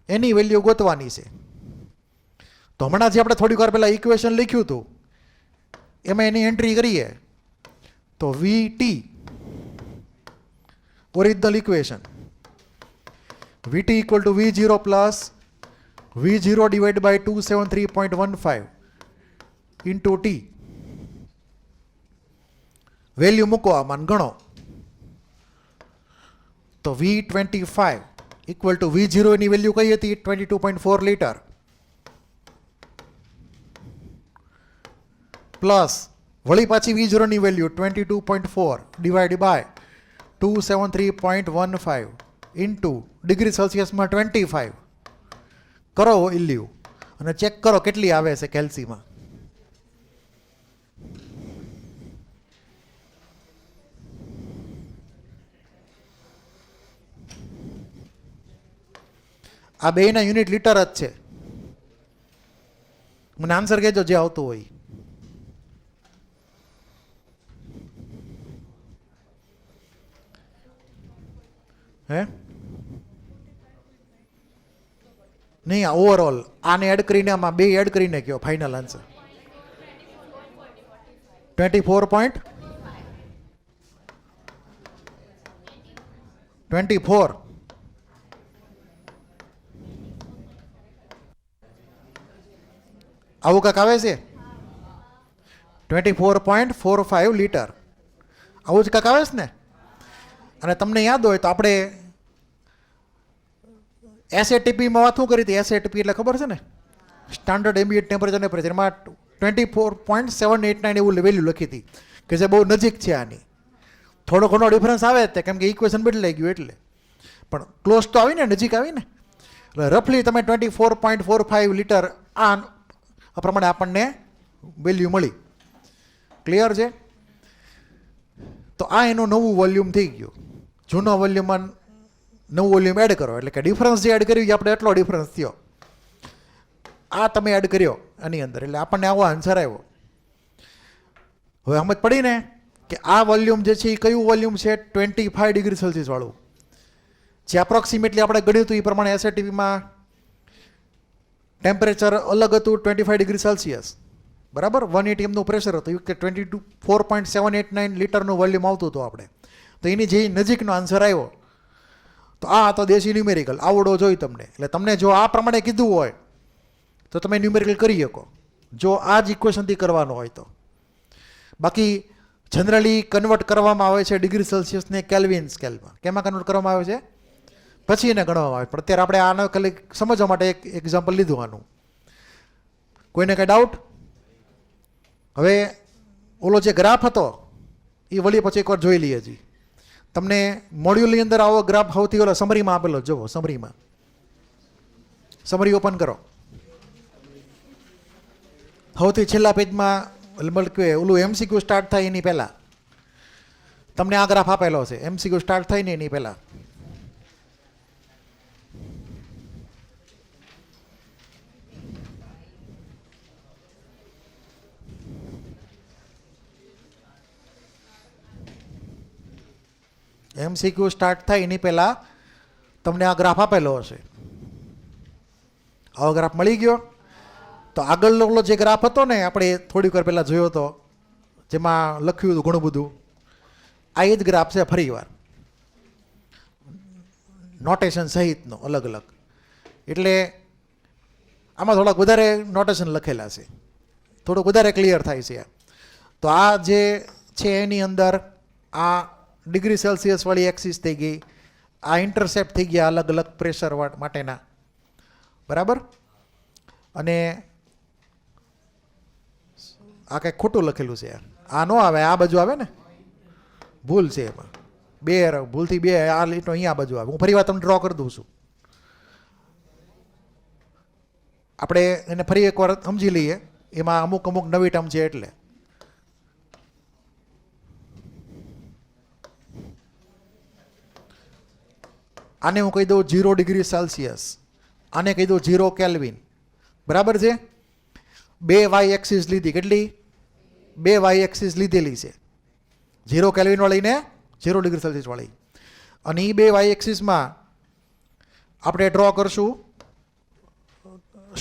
એની વેલ્યુ ગોતવાની છે. તો હમણાં જે આપણે થોડીક વાર પહેલાં ઇક્વેશન લખ્યું હતું એમાં એની એન્ટ્રી કરીએ તો VT, original equation, VT equal to V0 plus V0 divided by 273.15 into T. Value મૂકો આમાં ગણો તો V25 equal to V0 ની વેલ્યુ કઈ હતી? 22.4 લીટર પ્લસ વળી પાછી V0 ની value 22.4 divide by 273.15 into degree સેલ્સિયસમાં 25 કરો ઇલ્યુ અને ચેક કરો કેટલી આવે છે કેલ્સીમાં. આ બેયના યુનિટ લીટર જ છે. મને આન્સર કહેજો જે આવતું હોય. હે નહીં, ઓવરઓલ આને એડ કરીને આમાં બે એડ કરીને કયો ફાઇનલ આન્સર. 24. આવું કાંક આવે છે. 24.45 લીટર આવું જ કાંક આવે છે ને. અને તમને યાદ હોય તો આપણે એસએટીપીમાં વાત શું કરી હતી. એસએટીપી એટલે ખબર છે ને, સ્ટાન્ડર્ડ એમ્બિયન્ટ ટેમ્પરેચર ને પ્રેશર. એમાં 24.789 એવું વેલ્યુ લખી હતી કે જે બહુ નજીક છે આની. થોડો ઘણો ડિફરન્સ આવે જ કેમ કે ઇક્વેશન બદલાઈ ગયું એટલે, પણ ક્લોઝ તો આવીને, નજીક આવીને. એટલે રફલી તમે 24.45 લીટર આ પ્રમાણે આપણને વેલ્યુ મળી. ક્લિયર છે. તો આ એનું નવું વોલ્યુમ થઈ ગયું. જૂનો વોલ્યુમમાં નવું વોલ્યુમ એડ કરો એટલે કે ડિફરન્સ જે એડ કર્યું આપણે એટલો ડિફરન્સ થયો. આ તમે એડ કર્યો આની અંદર એટલે આપણને આવો આન્સર આવ્યો. હવે સમજ પડી ને કે આ વોલ્યુમ જે છે એ કયું વોલ્યુમ છે, 25 ડિગ્રી સેલ્સિયસ વાળું, જે એપ્રોક્સિમેટલી આપણે ગણ્યું હતું એ પ્રમાણે એસએટીવીમાં ટેમ્પરેચર અલગ હતું 25 ડિગ્રી સેલ્સિયસ. બરાબર. 1 ATM નું પ્રેશર હતું કે 24.789 લીટરનું વોલ્યુમ આવતું હતું આપણે. તો એની જે નજીકનો આન્સર આવ્યો. તો આ તો દેશી ન્યુમેરિકલ આવડો જોઈ તમને. એટલે તમને જો આ પ્રમાણે કીધું હોય તો તમે ન્યુમેરિકલ કરી શકો, જો આ જ ઇક્વેશનથી કરવાનો હોય તો. બાકી જનરલી કન્વર્ટ કરવામાં આવે છે ડિગ્રી સેલ્સિયસને કેલ્વિન સ્કેલમાં. કેમાં કન્વર્ટ કરવામાં આવે છે? પછી એને ગણવામાં આવે. પણ અત્યારે આપણે આનો ખાલી સમજવા માટે એક એક્ઝામ્પલ લીધું આનું. કોઈને કંઈ ડાઉટ? હવે ઓલો જે ગ્રાફ હતો એ વળી પછી એકવાર જોઈ લઈએ જી. તમને મોડ્યુલની અંદર આવો ગ્રાફ સૌથી ઓલો સમરીમાં આપેલો જુઓ. સમરીમાં સમરી ઓપન કરો. સૌથી છેલ્લા પેજમાં ઓલું એમસીક્યુ સ્ટાર્ટ થાય એની પહેલાં તમને આ ગ્રાફ આપેલો છે. એમસીક્યુ સ્ટાર્ટ થાય ને એની પહેલાં એમસીક્યુ સ્ટાર્ટ થાય એની પહેલાં તમને આ ગ્રાફ આપેલો હશે. આવો ગ્રાફ મળી ગયો. તો આગળનો જે ગ્રાફ હતો ને આપણે થોડીક વાર પહેલાં જોયો હતો, જેમાં લખ્યું હતું ઘણું બધું, આ એ જ ગ્રાફ છે ફરી વાર, નોટેશન સહિતનો અલગ અલગ. એટલે આમાં થોડાક વધારે નોટેશન લખેલા છે, થોડુંક વધારે ક્લિયર થાય છે. તો આ જે છે એની અંદર આ ડિગ્રી સેલ્સિયસ વાળી એક્સિસ થઈ ગઈ, આ ઇન્ટરસેપ્ટ થઈ ગયા અલગ અલગ પ્રેશર માટેના. બરાબર. અને આ કંઈક ખોટું લખેલું છે. આ ન આવે, આ બાજુ આવે ને, ભૂલ છે એમાં. ભૂલથી બે આ લીટો અહીંયા બાજુ આવે. હું ફરી વાર તમને ડ્રો કરી દઉં છું. આપણે એને ફરી એકવાર સમજી લઈએ. એમાં અમુક નવી ટર્મ છે એટલે. આને હું કહી દઉં 0 ડિગ્રી સેલ્સિયસ, આને કહી દઉં 0 કેલ્વિન. બરાબર છે. 2 વાય એક્સિસ લીધી. કેટલી? 2 વાય એક્સિસ લીધેલી છે. 0 કેલ્વિન વાળી ને 0 ડિગ્રી સેલ્સિયસ વાળી. અને એ 2 વાય એક્સિસમાં આપણે ડ્રો કરશું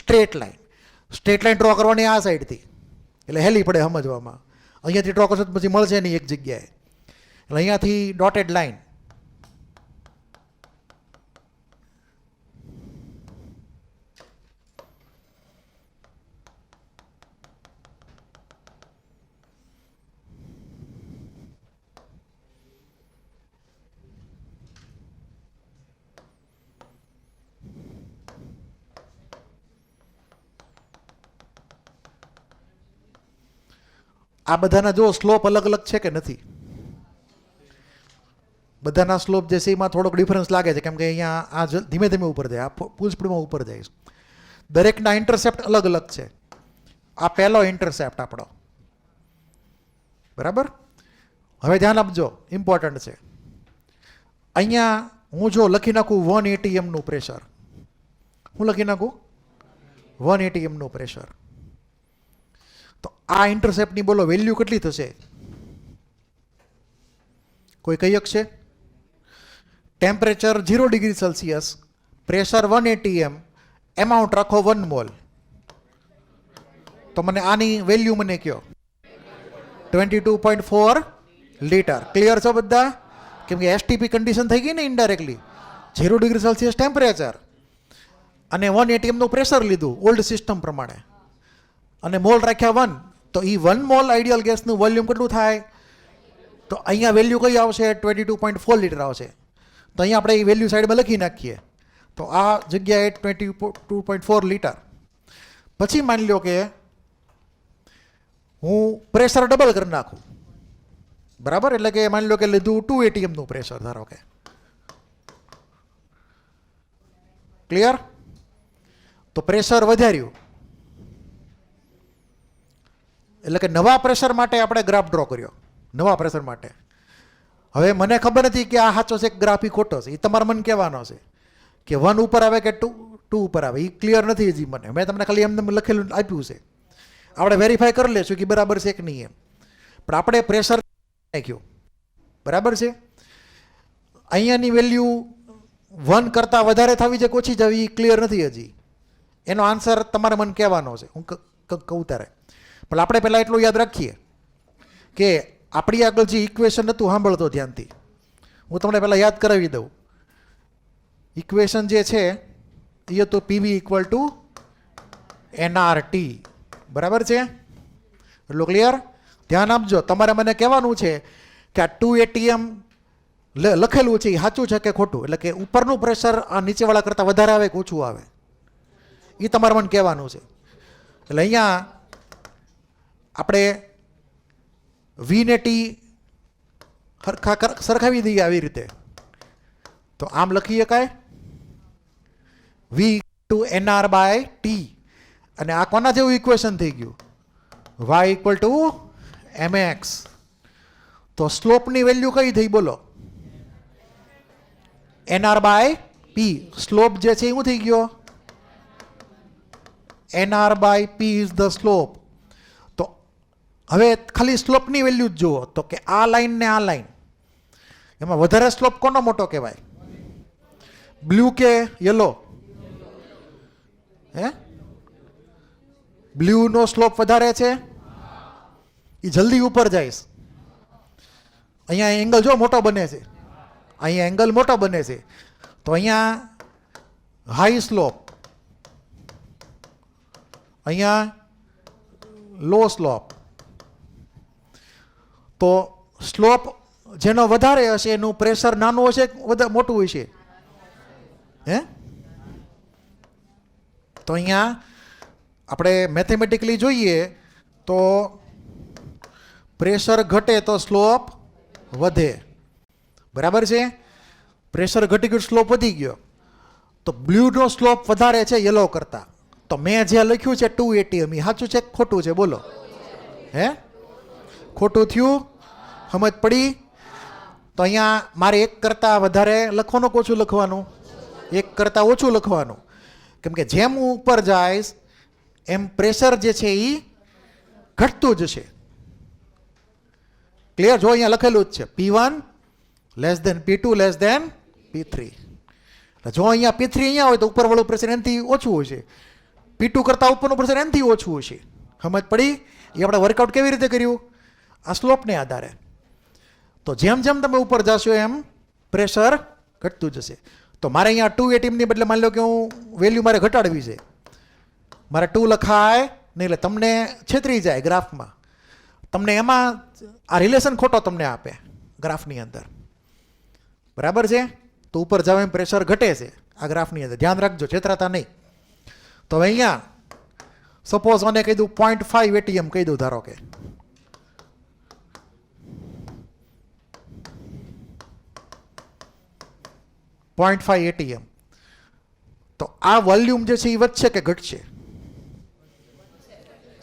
straight line. Straight line draw કરવાની આ સાઈડથી, એટલે હેલી પડે સમજવામાં. અહીંયાથી ડ્રો કરશો તો પછી મળશે નહીં એક જગ્યાએ. એટલે અહીંયાથી ડોટેડ લાઈન. આ બધાના જો સ્લોપ અલગ અલગ છે કે નથી? બધાના સ્લોપ જે છે એમાં થોડોક ડિફરન્સ લાગે છે, કેમ કે અહીંયા આ ધીમે ધીમે ઉપર જાય, આ ફૂલ સ્પીડમાં ઉપર જાય. દરેકના ઇન્ટરસેપ્ટ અલગ અલગ છે. આ પહેલો ઇન્ટરસેપ્ટ આપણો. બરાબર. હવે ધ્યાન આપજો, ઇમ્પોર્ટન્ટ છે. અહીંયા હું જો લખી નાખું 1 ATM નું પ્રેશર, હું લખી નાખું 1 ATM નું પ્રેશર. તો આ ઇન્ટરસેપ્ટની બોલો વેલ્યુ કેટલી થશે? કોઈ કહી શકશે? Temperature 0 degree Celsius, pressure 1 ATM, amount રાખો 1 મોલ. તો મને આની વેલ્યુ મને કયો? 22.4 લીટર. ક્લિયર છો બધા? કેમ કે એસટીપી કન્ડિશન થઈ ગઈ ને ઇનડાયરેક્ટલી. 0 ડિગ્રી સેલ્સિયસ ટેમ્પરેચર અને 1 ATM નું પ્રેશર લીધું ઓલ્ડ સિસ્ટમ પ્રમાણે અને મોલ રાખ્યા 1. તો એ 1 મોલ આઈડિયલ ગેસનું વોલ્યુમ કેટલું થાય? તો અહીંયા વેલ્યુ કઈ આવશે? 22.4 લીટર આવશે. તો અહીંયા આપણે એ વેલ્યુ સાઈડમાં લખી નાખીએ. તો આ જગ્યાએ 22.4 લીટર. પછી માની લો કે હું પ્રેશર ડબલ કરી નાખું, બરાબર? એટલે કે માની લો કે લીધું 2 ATM નું પ્રેશર, ધારો કે. ક્લિયર? તો પ્રેશર વધાર્યું એટલે કે નવા પ્રેશર માટે આપણે ગ્રાફ ડ્રો કર્યો. નવા પ્રેશર માટે હવે મને ખબર નથી કે આ સાચો છે કે ગ્રાફ ઈ ખોટો છે. એ તમારે મને કહેવાનો છે કે 1 ઉપર આવે કે 2 ઉપર આવે. એ ક્લિયર નથી હજી મને. મેં તમને ખાલી એમને લખેલું આપ્યું છે. આપણે વેરીફાઈ કરી લેશું કે બરાબર છે કે નહીં એમ. પણ આપણે પ્રેશર નાખ્યું, બરાબર છે. અહીંયાની વેલ્યુ 1 કરતાં વધારે થવી છે કે ઓછી જવી એ ક્લિયર નથી હજી. એનો આન્સર તમારે મને કહેવાનો છે. હું કહું ત્યારે પણ આપણે પહેલાં એટલું યાદ રાખીએ કે આપણી આગળ જે ઇક્વેશન હતું, સાંભળતો ધ્યાનથી, હું તમને પહેલાં યાદ કરાવી દઉં. ઇક્વેશન જે છે એ હતું PV = nRT, બરાબર છે? એટલું ક્લિયર? ધ્યાન આપજો. તમારે મને કહેવાનું છે કે આ 2 ATM લખેલું છે એ સાચું છે કે ખોટું. એટલે કે ઉપરનું પ્રેશર આ નીચેવાળા કરતાં વધારે આવે કે ઓછું આવે, એ તમારે મને કહેવાનું છે. એટલે અહીંયા આપણે V ને T સરખાવી દઈએ આવી રીતે. તો આમ લખી શકાય V = nR/T. અને આ કોના જેવું ઇક્વેશન થઈ ગયું? Y = mx. તો સ્લોપની વેલ્યુ કઈ થઈ બોલો? nR/P. સ્લોપ જે છે એ શું થઈ ગયો? nR/P is the slope. તો હવે ખાલી સ્લોપની વેલ્યુ જ જુઓ. તો કે આ લાઈન ને આ લાઈન, એમાં વધારે સ્લોપ કોનો મોટો કહેવાય? બ્લુ કે યલો? હે? બ્લુ નો સ્લોપ વધારે છે, એ જલ્દી ઉપર જાય. અહીંયા એંગલ જો મોટો બને છે, અહીંયા એંગલ મોટો બને છે. તો અહીંયા હાઈ સ્લોપ, અહીંયા લો સ્લોપ. તો સ્લોપ જેનો વધારે હશે એનું પ્રેશર નાનું હશે કે મોટું હશે? હે? તો અહીંયા આપણે મેથેમેટિકલી જોઈએ તો પ્રેશર ઘટે તો સ્લોપ વધે, બરાબર છે? પ્રેશર ઘટી ગયું, સ્લોપ વધી ગયો. તો બ્લુનો સ્લોપ વધારે છે યલો કરતાં. તો મેં જે લખ્યું છે 2 ATM, એ સાચું છે કે ખોટું છે બોલો? હે? ખોટું થયું? સમજ પડી? તો અહીંયા મારે 1 કરતાં વધારે લખવાનું કે ઓછું લખવાનું? 1 કરતાં ઓછું લખવાનું. કેમ કે જેમ હું ઉપર જઈશ એમ પ્રેશર જે છે એ ઘટતું જશે. ક્લિયર? જો અહીંયા લખેલું જ છે P1 < P2 < P3. જો અહીંયા P3 અહીંયા હોય તો ઉપરવાળું પ્રેશર એનાથી ઓછું હશે, P2 કરતાં ઉપરનું પ્રેશર એનાથી ઓછું હશે. સમજ પડી? એ આપણે વર્કઆઉટ કેવી રીતે કર્યું? આ સ્લોપને આધારે. તો જેમ જેમ તમે ઉપર જશો એમ પ્રેશર ઘટતું જશે. તો મારે અહીંયા 2 ATM ની બદલે માની લો કે હું વેલ્યુ મારે ઘટાડવી છે, મારે 2 લખાય નહીં, એટલે તમને છેતરી જાય ગ્રાફમાં. તમને એમાં આ રિલેશન ખોટો તમને આપે ગ્રાફની અંદર, બરાબર છે? તો ઉપર જાવ એમ પ્રેશર ઘટે છે આ ગ્રાફની અંદર. ધ્યાન રાખજો, છેતરાતા નહીં. તો હવે અહીંયા સપોઝ મને કહી દઉં 0.5 ATM કહી દઉં, ધારો કે. .5 ATM. તો આ વોલ્યુમ જે છે એ વધશે કે ઘટશે?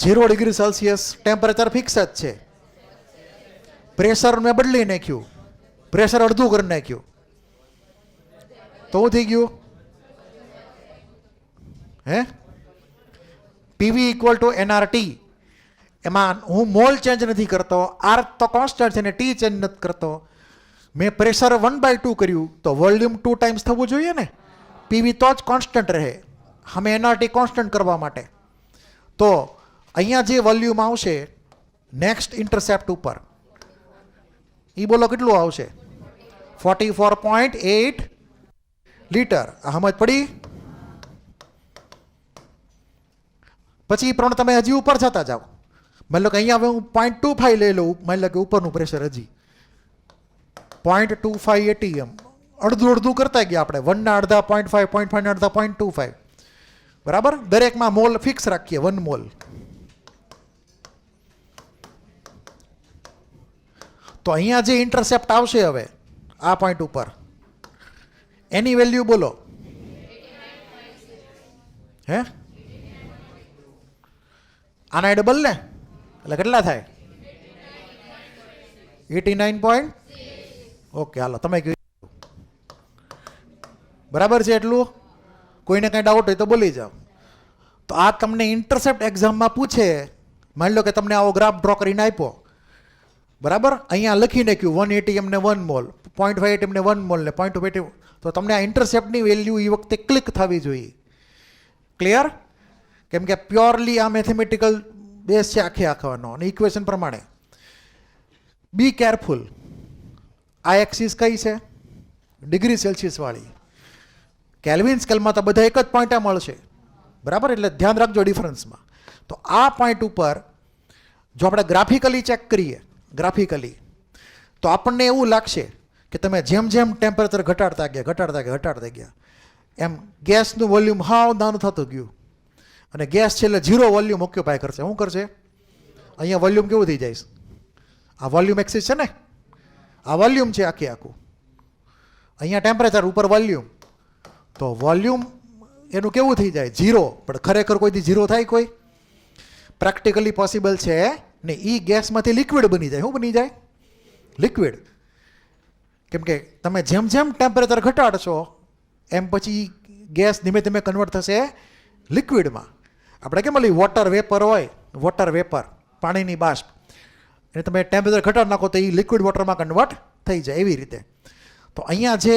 0 ડિગ્રી સેલ્સિયસ ટેમ્પરેચર ફિક્સ જ છે. પ્રેશર મેં બદલી નાખ્યું, પ્રેશર અડધું કરી નાખ્યું. તો શું થઈ ગયું? હે પીવી ઇક્વલ ટુ એનઆરટી. એમાં હું મોલ ચેન્જ નથી કરતો, આર તો કોન્સ્ટન્ટ છે ને ટી ચેન્જ નથી કરતો. મેં પ્રેશર 1/2 કર્યું તો વોલ્યુમ 2 ટાઈમ્સ થવું જોઈએ ને. પીવી તો જ કોન્સ્ટન્ટ રહે, અમે એનઆરટી કોન્સ્ટન્ટ કરવા માટે. તો અહીંયા જે વોલ્યુમ આવશે નેક્સ્ટ ઇન્ટરસેપ્ટ ઉપર, એ બોલો કેટલું આવશે? 44.8 લીટર. સમજ પડી? પછી એ પ્રમાણે તમે હજી ઉપર જતા જાઓ. માની લો કે અહીંયા હવે હું 0.25 લઈ લઉં, માની લો કે ઉપરનું પ્રેશર હજી 0.25 ATM, અડધું અડધું કરતા ગયા આપણે. 1 ના અડધા 0.5, 0.5 ના અડધા 0.25, બરાબર. દરેકમાં મોલ ફિક્સ રાખીએ, 1 મોલ. તો અહીંયા જે ઇન્ટરસેપ્ટ આવશે હવે આ પોઈન્ટ ઉપર, એની વેલ્યુ બોલો. હે આના ડબલ ને, એટલે કેટલા થાય? 89. ઓકે, હાલો તમે કહ્યું બરાબર છે એટલું. કોઈને કાંઈ ડાઉટ હોય તો બોલી જાઓ. તો આ તમને ઇન્ટરસેપ્ટ એક્ઝામમાં પૂછે. માની લો કે તમને આવો ગ્રાફ ડ્રો કરીને આપ્યો, બરાબર. અહીંયા લખી નાખ્યું 1 ATM ને 1 મોલ, 0.5 ATM ને 1 મોલ ને 0.2 ATM. તો તમને આ ઇન્ટરસેપ્ટની વેલ્યુ એ વખતે ક્લિક થવી જોઈએ. ક્લિયર? કેમ કે પ્યોરલી આ મેથેમેટિકલ બેઝ છે આખે આખવાનો અને ઇક્વેશન પ્રમાણે. Be careful. આ એક્સિસ કઈ છે? ડિગ્રી સેલ્સિયસ વાળી. કેલ્વિન સ્કેલમાં તો બધા એક જ પોઈન્ટે મળશે, બરાબર. એટલે ધ્યાન રાખજો ડિફરન્સમાં. તો આ પોઈન્ટ ઉપર જો આપણે ગ્રાફિકલી ચેક કરીએ, ગ્રાફિકલી, તો આપણને એવું લાગશે કે તમે જેમ જેમ ટેમ્પરેચર ઘટાડતા ગયા એમ ગેસનું વોલ્યુમ હાવ નાનું થતું ગયું અને ગેસ છેલ્લે 0 વોલ્યુમ ઓક્યુપાય કરશે. શું કરશે? અહીંયા વોલ્યુમ કેવું થઈ જાય? આ વોલ્યુમ એક્સિસ છે ને, આ વોલ્યુમ છે આખે આખું. અહીંયા ટેમ્પરેચર ઉપર વોલ્યુમ. તો વોલ્યુમ એનું કેવું થઈ જાય? 0. પણ ખરેખર કોઈથી 0 થાય? કોઈ પ્રેક્ટિકલી પોસિબલ છે ને. એ ગેસમાંથી લિક્વિડ બની જાય. શું બની જાય? લિક્વિડ. કેમ કે તમે જેમ જેમ ટેમ્પરેચર ઘટાડશો એમ પછી ગેસ ધીમે ધીમે કન્વર્ટ થશે લિક્વિડમાં. આપણે કેમ ઓલી વોટર વેપર હોય, વોટર વેપર, પાણીની બાષ્પ, એને તમે ટેમ્પરેચર ઘટાડી નાખો તો એ લિક્વિડ વોટરમાં કન્વર્ટ થઈ જાય. એવી રીતે તો અહીંયા જે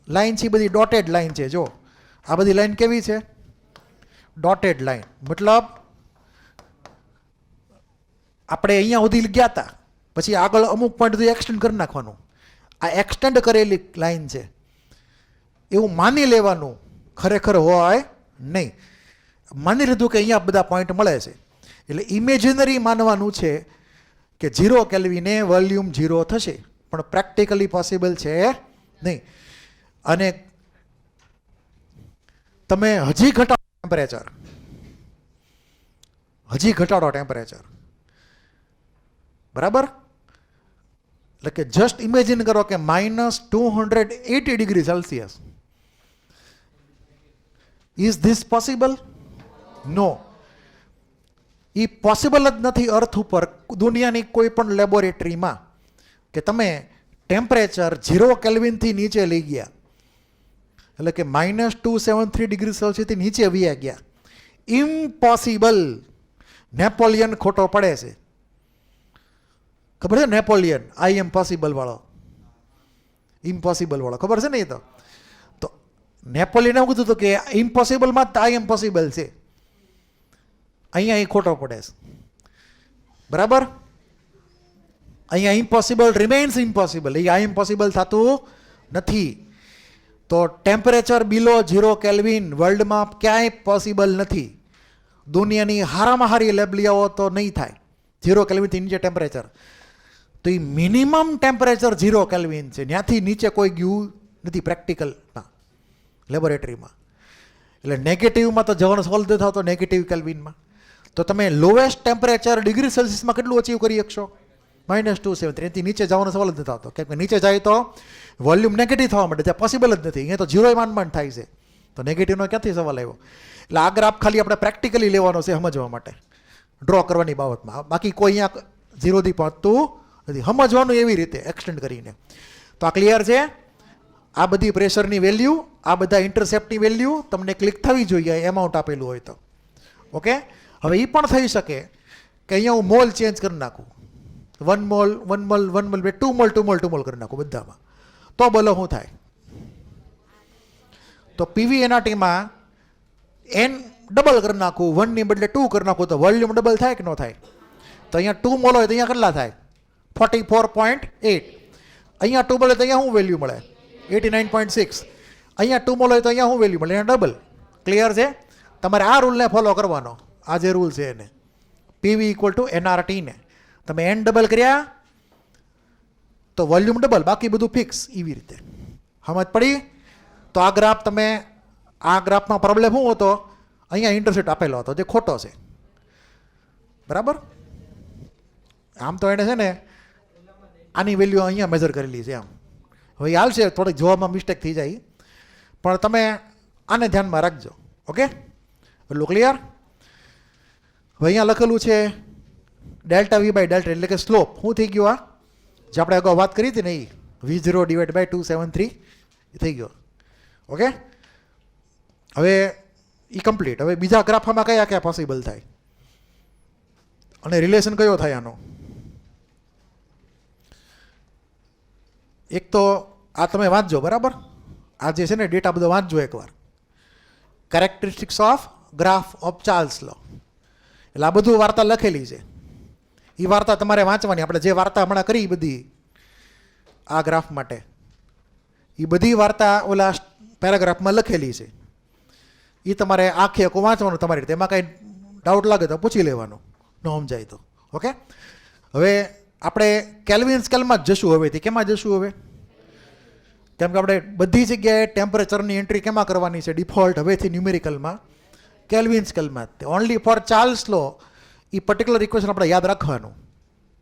લાઈન છે એ બધી ડોટેડ લાઈન છે. જો આ બધી લાઈન કેવી છે? Dotted line. મતલબ આપણે અહીંયા સુધી ગયા હતા, પછી આગળ અમુક પોઈન્ટ સુધી એક્સટેન્ડ કરી નાખવાનું. આ એક્સટેન્ડ કરેલી લાઈન છે એવું માની લેવાનું, ખરેખર હોય નહીં. માની લીધું કે અહીંયા બધા પોઈન્ટ મળે છે એટલે ઇમેજિનરી માનવાનું છે કે 0 કેલ્વિને વોલ્યુમ 0 થશે, પણ પ્રેક્ટિકલી પોસિબલ છે નહીં. અને તમે હજી ઘટાડો ટેમ્પરેચર, બરાબર. એટલે કે જસ્ટ ઇમેજિન કરો કે -280 degree Celsius. Is this possible? No. એ પોસિબલ જ નથી અર્થ ઉપર દુનિયાની કોઈ પણ લેબોરેટરીમાં કે તમે ટેમ્પરેચર 0 કેલ્વિનથી નીચે લઈ ગયા, એટલે કે -273 ડિગ્રી સેલ્સિયસથી નીચે વ્યા ગયા. ઇમ્પોસિબલ. નેપોલિયન ખોટો પડે છે, ખબર છે? નેપોલિયન આઈ એમ પોસિબલ વાળો, ઇમ્પોસિબલ વાળો, ખબર છે ને? એ તો નેપોલિયન એવું કીધું હતું કે ઇમ્પોસિબલમાં જ આઈ એમ પોસિબલ છે. અહીંયા એ ખોટો પડે છે, બરાબર. અહીંયા ઇમ્પોસિબલ રિમેન્સ ઇમ્પોસિબલ. એ આઈ એમ પોસિબલ થતું નથી. તો ટેમ્પરેચર બિલો 0 કેલ્વિન વર્લ્ડમાં ક્યાંય પોસિબલ નથી. દુનિયાની હારામાં હારી લેબ લઈ આવો તો નહીં થાય 0 કેલ્વિનથી નીચે ટેમ્પરેચર. તો એ મિનિમમ ટેમ્પરેચર 0 કેલ્વિન છે, ત્યાંથી નીચે કોઈ ગયું નથી પ્રેક્ટિકલમાં, લેબોરેટરીમાં. એટલે નેગેટિવમાં તો જવાનો સોલ્વ નથી થતો, નેગેટિવ કેલ્વિનમાં. તો તમે લોએસ્ટ ટેમ્પરેચર ડિગ્રી સેલ્સિયસમાં કેટલું અચીવ કરી શકશો? -273. એથી નીચે જવાનો સવાલ જ નથી થતો. કેમ કે નીચે જાય તો વોલ્યુમ નેગેટિવ થવા માટે, ત્યાં પોસિબલ જ નથી. અહીંયા તો 0 માંડ થાય છે, તો નેગેટિવનો ક્યાંથી સવાલ આવ્યો? એટલે આ ગ્રાફ ખાલી આપણે પ્રેક્ટિકલી લેવાનો છે સમજવા માટે, ડ્રો કરવાની બાબતમાં. બાકી કોઈ અહીંયા 0થી પહોંચતું નથી. સમજવાનું એવી રીતે એક્સટેન્ડ કરીને. તો આ ક્લિયર છે? આ બધી પ્રેશરની વેલ્યુ, આ બધા ઇન્ટરસેપ્ટની વેલ્યુ તમને ક્લિક થવી જોઈએ એમાઉન્ટ આપેલું હોય તો. ઓકે, હવે એ પણ થઈ શકે કે અહીંયા હું મોલ ચેન્જ કરી નાખું, 1 mall 1 mall 1 mall 2 mall 2 mall 2 mall કરી નાખું બધામાં, તો બોલો શું થાય? તો પીવી એનઆરટીમાં એન ડબલ કરી નાખું, 1 ની બદલે 2 કરી નાખું તો વોલ્યુમ ડબલ થાય કે ન થાય? તો અહીંયા 2 મોલ હોય તો અહીંયા કેટલા થાય? 44.8. અહીંયા 2 મોલ હોય તો અહીંયા શું વેલ્યુ મળે? 89.6. અહીંયા 2 મોલ હોય તો અહીંયા શું વેલ્યુ મળે? અહીંયા ડબલ. ક્લિયર છે? તમારે આ રૂલને ફોલો કરવાનો, આ જે રૂલ છે એને, પીવી ઇક્વલ ટુ એનઆરટી ને તમે એન ડબલ કર્યા તો વોલ્યુમ ડબલ, બાકી બધું ફિક્સ. એવી રીતે સમજ પડી? તો આ ગ્રાફ તમે, આ ગ્રાફમાં પ્રોબ્લેમ શું હતો? અહીંયા ઇન્ટરસેપ્ટ આપેલો હતો જે ખોટો છે. બરાબર? આમ તો એને છે ને આની વેલ્યુ અહીંયા મેજર કરેલી છે આમ. હવે એ હાલશે, થોડીક જોવામાં મિસ્ટેક થઈ જાય, પણ તમે આને ધ્યાનમાં રાખજો. ઓકે, એટલું ક્લિયર? હવે અહીંયા લખેલું છે ડેલ્ટા વી બાય ડેલ્ટા, એટલે કે સ્લોપ. શું થઈ ગયું? આ જે આપણે અગાઉ વાત કરી હતી ને, એ V0 ડિવાઇડ બાય 273 થઈ ગયો. ઓકે, હવે એ કમ્પ્લીટ. હવે બીજા ગ્રાફમાં કયા કયા પોસિબલ થાય અને રિલેશન કયો થાય આનો? એક તો આ તમે વાંચજો, બરાબર? આ જે છે ને ડેટા બધો વાંચજો એકવાર. Characteristics of graph of Charles law, એટલે આ બધું વાર્તા લખેલી છે. એ વાર્તા તમારે વાંચવાની. આપણે જે વાર્તા હમણાં કરી બધી આ ગ્રાફ માટે, એ બધી વાર્તા ઓલા પેરાગ્રાફમાં લખેલી છે. એ તમારે આખે આખું વાંચવાનું તમારી રીતે. એમાં કાંઈ ડાઉટ લાગે તો પૂછી લેવાનું, ન સમજાય તો. ઓકે, હવે આપણે કેલ્વિન સ્કેલમાં જ જશું હવેથી. કેમાં જશું હવે? કેમ કે આપણે બધી જગ્યાએ ટેમ્પરેચરની એન્ટ્રી કેમાં કરવાની છે? ડિફોલ્ટ હવેથી ન્યુમેરિકલમાં કેલ્વિન સ્કેલમાં. Only for Charles law A particular equation આપણે યાદ રાખવાનું,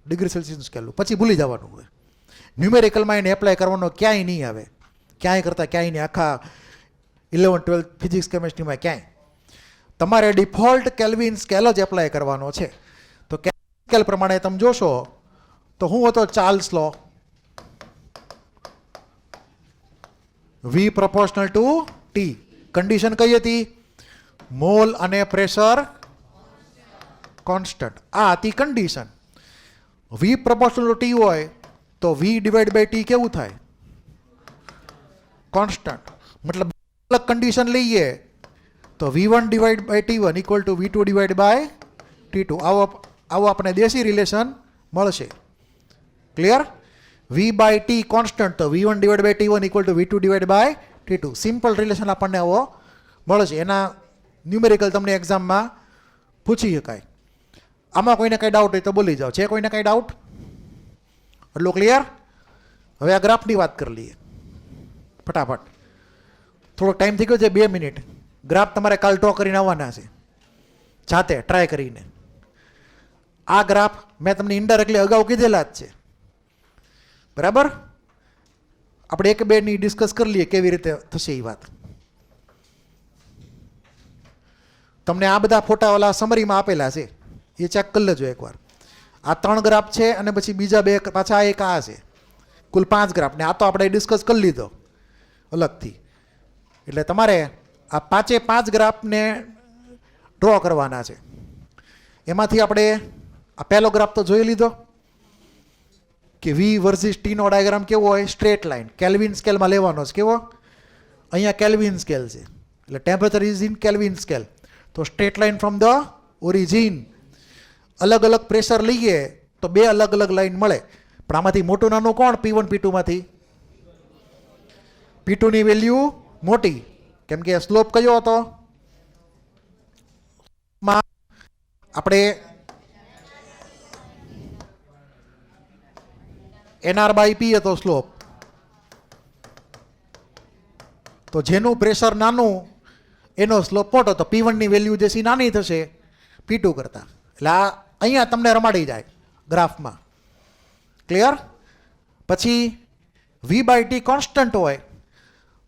ડિગ્રી સેલ્સિયસ સ્કેલનું, પછી ભૂલી જવાનું હોય. ન્યુમેરિકલમાં એને એપ્લાય કરવાનો ક્યાંય નહીં આવે, ક્યાંય કરતાં ક્યાંય નહીં. આખા 11, 12 ફિઝિક્સ કેમેસ્ટ્રીમાં ક્યાંય તમારે ડિફોલ્ટ કેલ્વિન સ્કેલ જ એપ્લાય કરવાનો છે. તો કેલ્વિન સ્કેલ પ્રમાણે તમે જોશો તો શું હતો? Charles law, V proportional to T. Condition કઈ હતી? મોલ અને પ્રેશર કોન્સ્ટન્ટ. આ હતી condition. V proportional to T હોય તો V ડિવાઇડ બાય T કેવું થાય? કોન્સ્ટન્ટ. મતલબ અલગ કન્ડિશન લઈએ તો V1 divide by T1 equal to V2 divide by T2. આવો આપણે દેશી રિલેશન મળશે. Clear? V by T constant તો V1 divide by T1 equal to V2 divide by T2. Simple relation આપણને આવો મળશે. એના ન્યુમેરિકલ તમને એક્ઝામમાં પૂછી શકાય. આમાં કોઈને કાંઈ ડાઉટ હોય તો બોલી જાઓ. છે કોઈને કાંઈ ડાઉટ? એટલું ક્લિયર? હવે આ ગ્રાફની વાત કરી લઈએ ફટાફટ. થોડોક ટાઈમ થઈ ગયો છે, 2 મિનિટ. ગ્રાફ તમારે કાલ ડ્રો કરીને આવવાના છે, જાતે ટ્રાય કરીને. આ ગ્રાફ મેં તમને ઇનડાયરેક્ટલી અગાઉ કીધેલા જ છે, બરાબર? આપણે 1-2 ની ડિસ્કસ કરી લઈએ કેવી રીતે થશે એ વાત. તમને આ બધા ફોટા ઓલા સમરીમાં આપેલા છે, એ ચેક કરી લેજો એકવાર. આ 3 ગ્રાફ છે અને પછી બીજા 2 પાછા એક આ છે. કુલ 5 ગ્રાફ ને આ તો આપણે ડિસ્કસ કરી લીધો અલગથી. એટલે તમારે આ 5 ગ્રાફને ડ્રો કરવાના છે. એમાંથી આપણે આ પહેલો ગ્રાફ તો જોઈ લીધો કે V વર્સિસ T નો ડાયાગ્રામ કેવો હોય? Straight line. કેલ્વિન સ્કેલમાં લેવાનો છે. કેવો? અહીંયા કેલ્વિન સ્કેલ છે, એટલે temperature is in Kelvin scale. તો straight line from the origin. અલગ અલગ પ્રેશર લઈએ તો 2 અલગ અલગ લાઇન મળે. પણ આમાંથી મોટું નાનું કોણ? P1 P2 માંથી P2 ની વેલ્યુ મોટી, કેમ કે સ્લોપ કયો હતો? આપણે NR બાય P હતો સ્લોપ. તો જેનું પ્રેશર નાનું એનો સ્લોપ મોટો, તો P1 ની વેલ્યુ જે છે નાની થશે P2 કરતા. એટલે આ અહીંયા તમને રમાડી જાય ગ્રાફમાં. ક્લિયર? પછી V બાય T કોન્સ્ટન્ટ હોય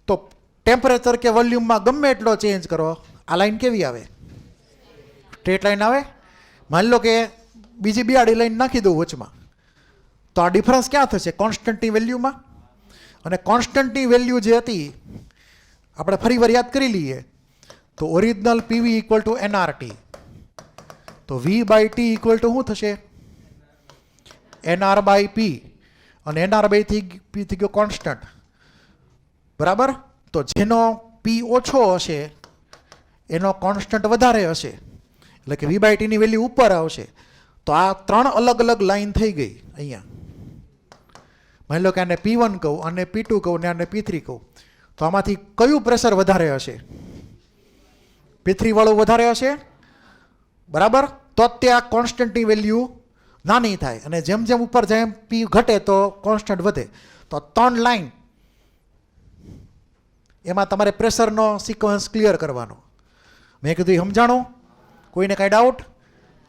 તો ટેમ્પરેચર કે વોલ્યુમમાં ગમે એટલો ચેન્જ કરો, આ લાઈન કેવી આવે? સ્ટ્રેટ લાઈન આવે. માની લો કે બીજી 2 આડી લાઈન નાખી દઉં વચમાં, તો આ ડિફરન્સ ક્યાં થશે? કોન્સ્ટન્ટની વેલ્યુમાં. અને કોન્સ્ટન્ટની વેલ્યુ જે હતી આપણે ફરી વાર યાદ કરી લઈએ તો original PV equal to nRT, તો V by T equal to શું થશે? એનઆર બાય પી, અને એનઆર બાય પી થઈ ગયો કોન્સ્ટન્ટ, બરાબર. તો જેનો પી ઓછો હશે એનો કોન્સ્ટન્ટ વધારે હશે, એટલે કે વી બાય ટીની વેલ્યુ ઉપર આવશે. તો આ 3 અલગ અલગ લાઈન થઈ ગઈ અહીંયા. માની લો કે આને P1 કહું, આને P2 કહું ને આને P3 કહું, તો આમાંથી કયું પ્રેશર વધારે હશે? P3 વાળું વધારે હશે, બરાબર. તો જ તે આ કોન્સ્ટન્ટની વેલ્યુ નાની થાય, અને જેમ જેમ ઉપર જેમ P ઘટે તો કોન્સ્ટન્ટ વધે. તો 3 લાઈન, એમાં તમારે પ્રેશરનો સિક્વન્સ ક્લિયર કરવાનો. મેં કીધું સમજાણું? કોઈને કાંઈ ડાઉટ?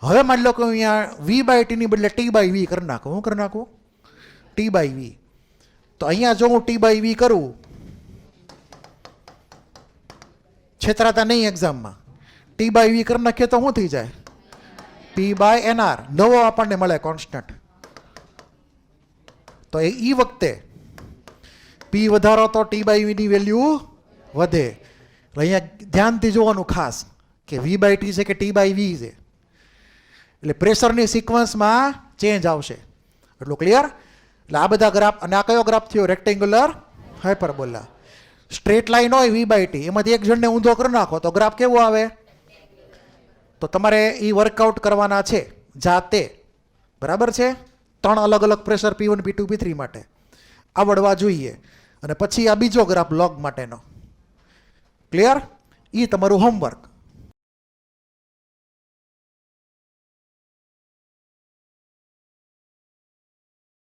હવે માની લો કે અહીંયા વી બાય ટીની બદલે ટી બાય વી કરી નાખું. હું કરી નાખું? T by V. તો અહીંયા જો હું ટી બાય વી કરું, છેતરાતા નહીં એક્ઝામમાં, ટી બાય વી કરી નાખીએ તો શું થઈ જાય? પી બાય એનઆર, નવો આપણને મળે કોન્સ્ટન્ટ. તો એ વખતે પી વધારો તો ટી બાય વીની વેલ્યુ વધે. અહીંયા ધ્યાનથી જોવાનું ખાસ કે વી બાય ટી છે કે ટી બાય વી છે, એટલે પ્રેશરની સિક્વન્સમાં ચેન્જ આવશે. એટલું ક્લિયર? એટલે આ બધા ગ્રાફ, અને આ કયો ગ્રાફ થયો? Rectangular hyperbola. સ્ટ્રેટ લાઈન હોય વી બાય ટી, એમાંથી એક જણને ઊંધો કરી નાખો તો ગ્રાફ કેવો આવે? તો તમારે એ વર્કઆઉટ કરવાના છે જાતે, બરાબર છે. 3 અલગ અલગ પ્રેશર P1 P2 P3 માટે આવડવા જોઈએ. અને પછી આ બીજો ગ્રાફ લોગ માટેનો. ક્લિયર? એ તમારું હોમવર્ક.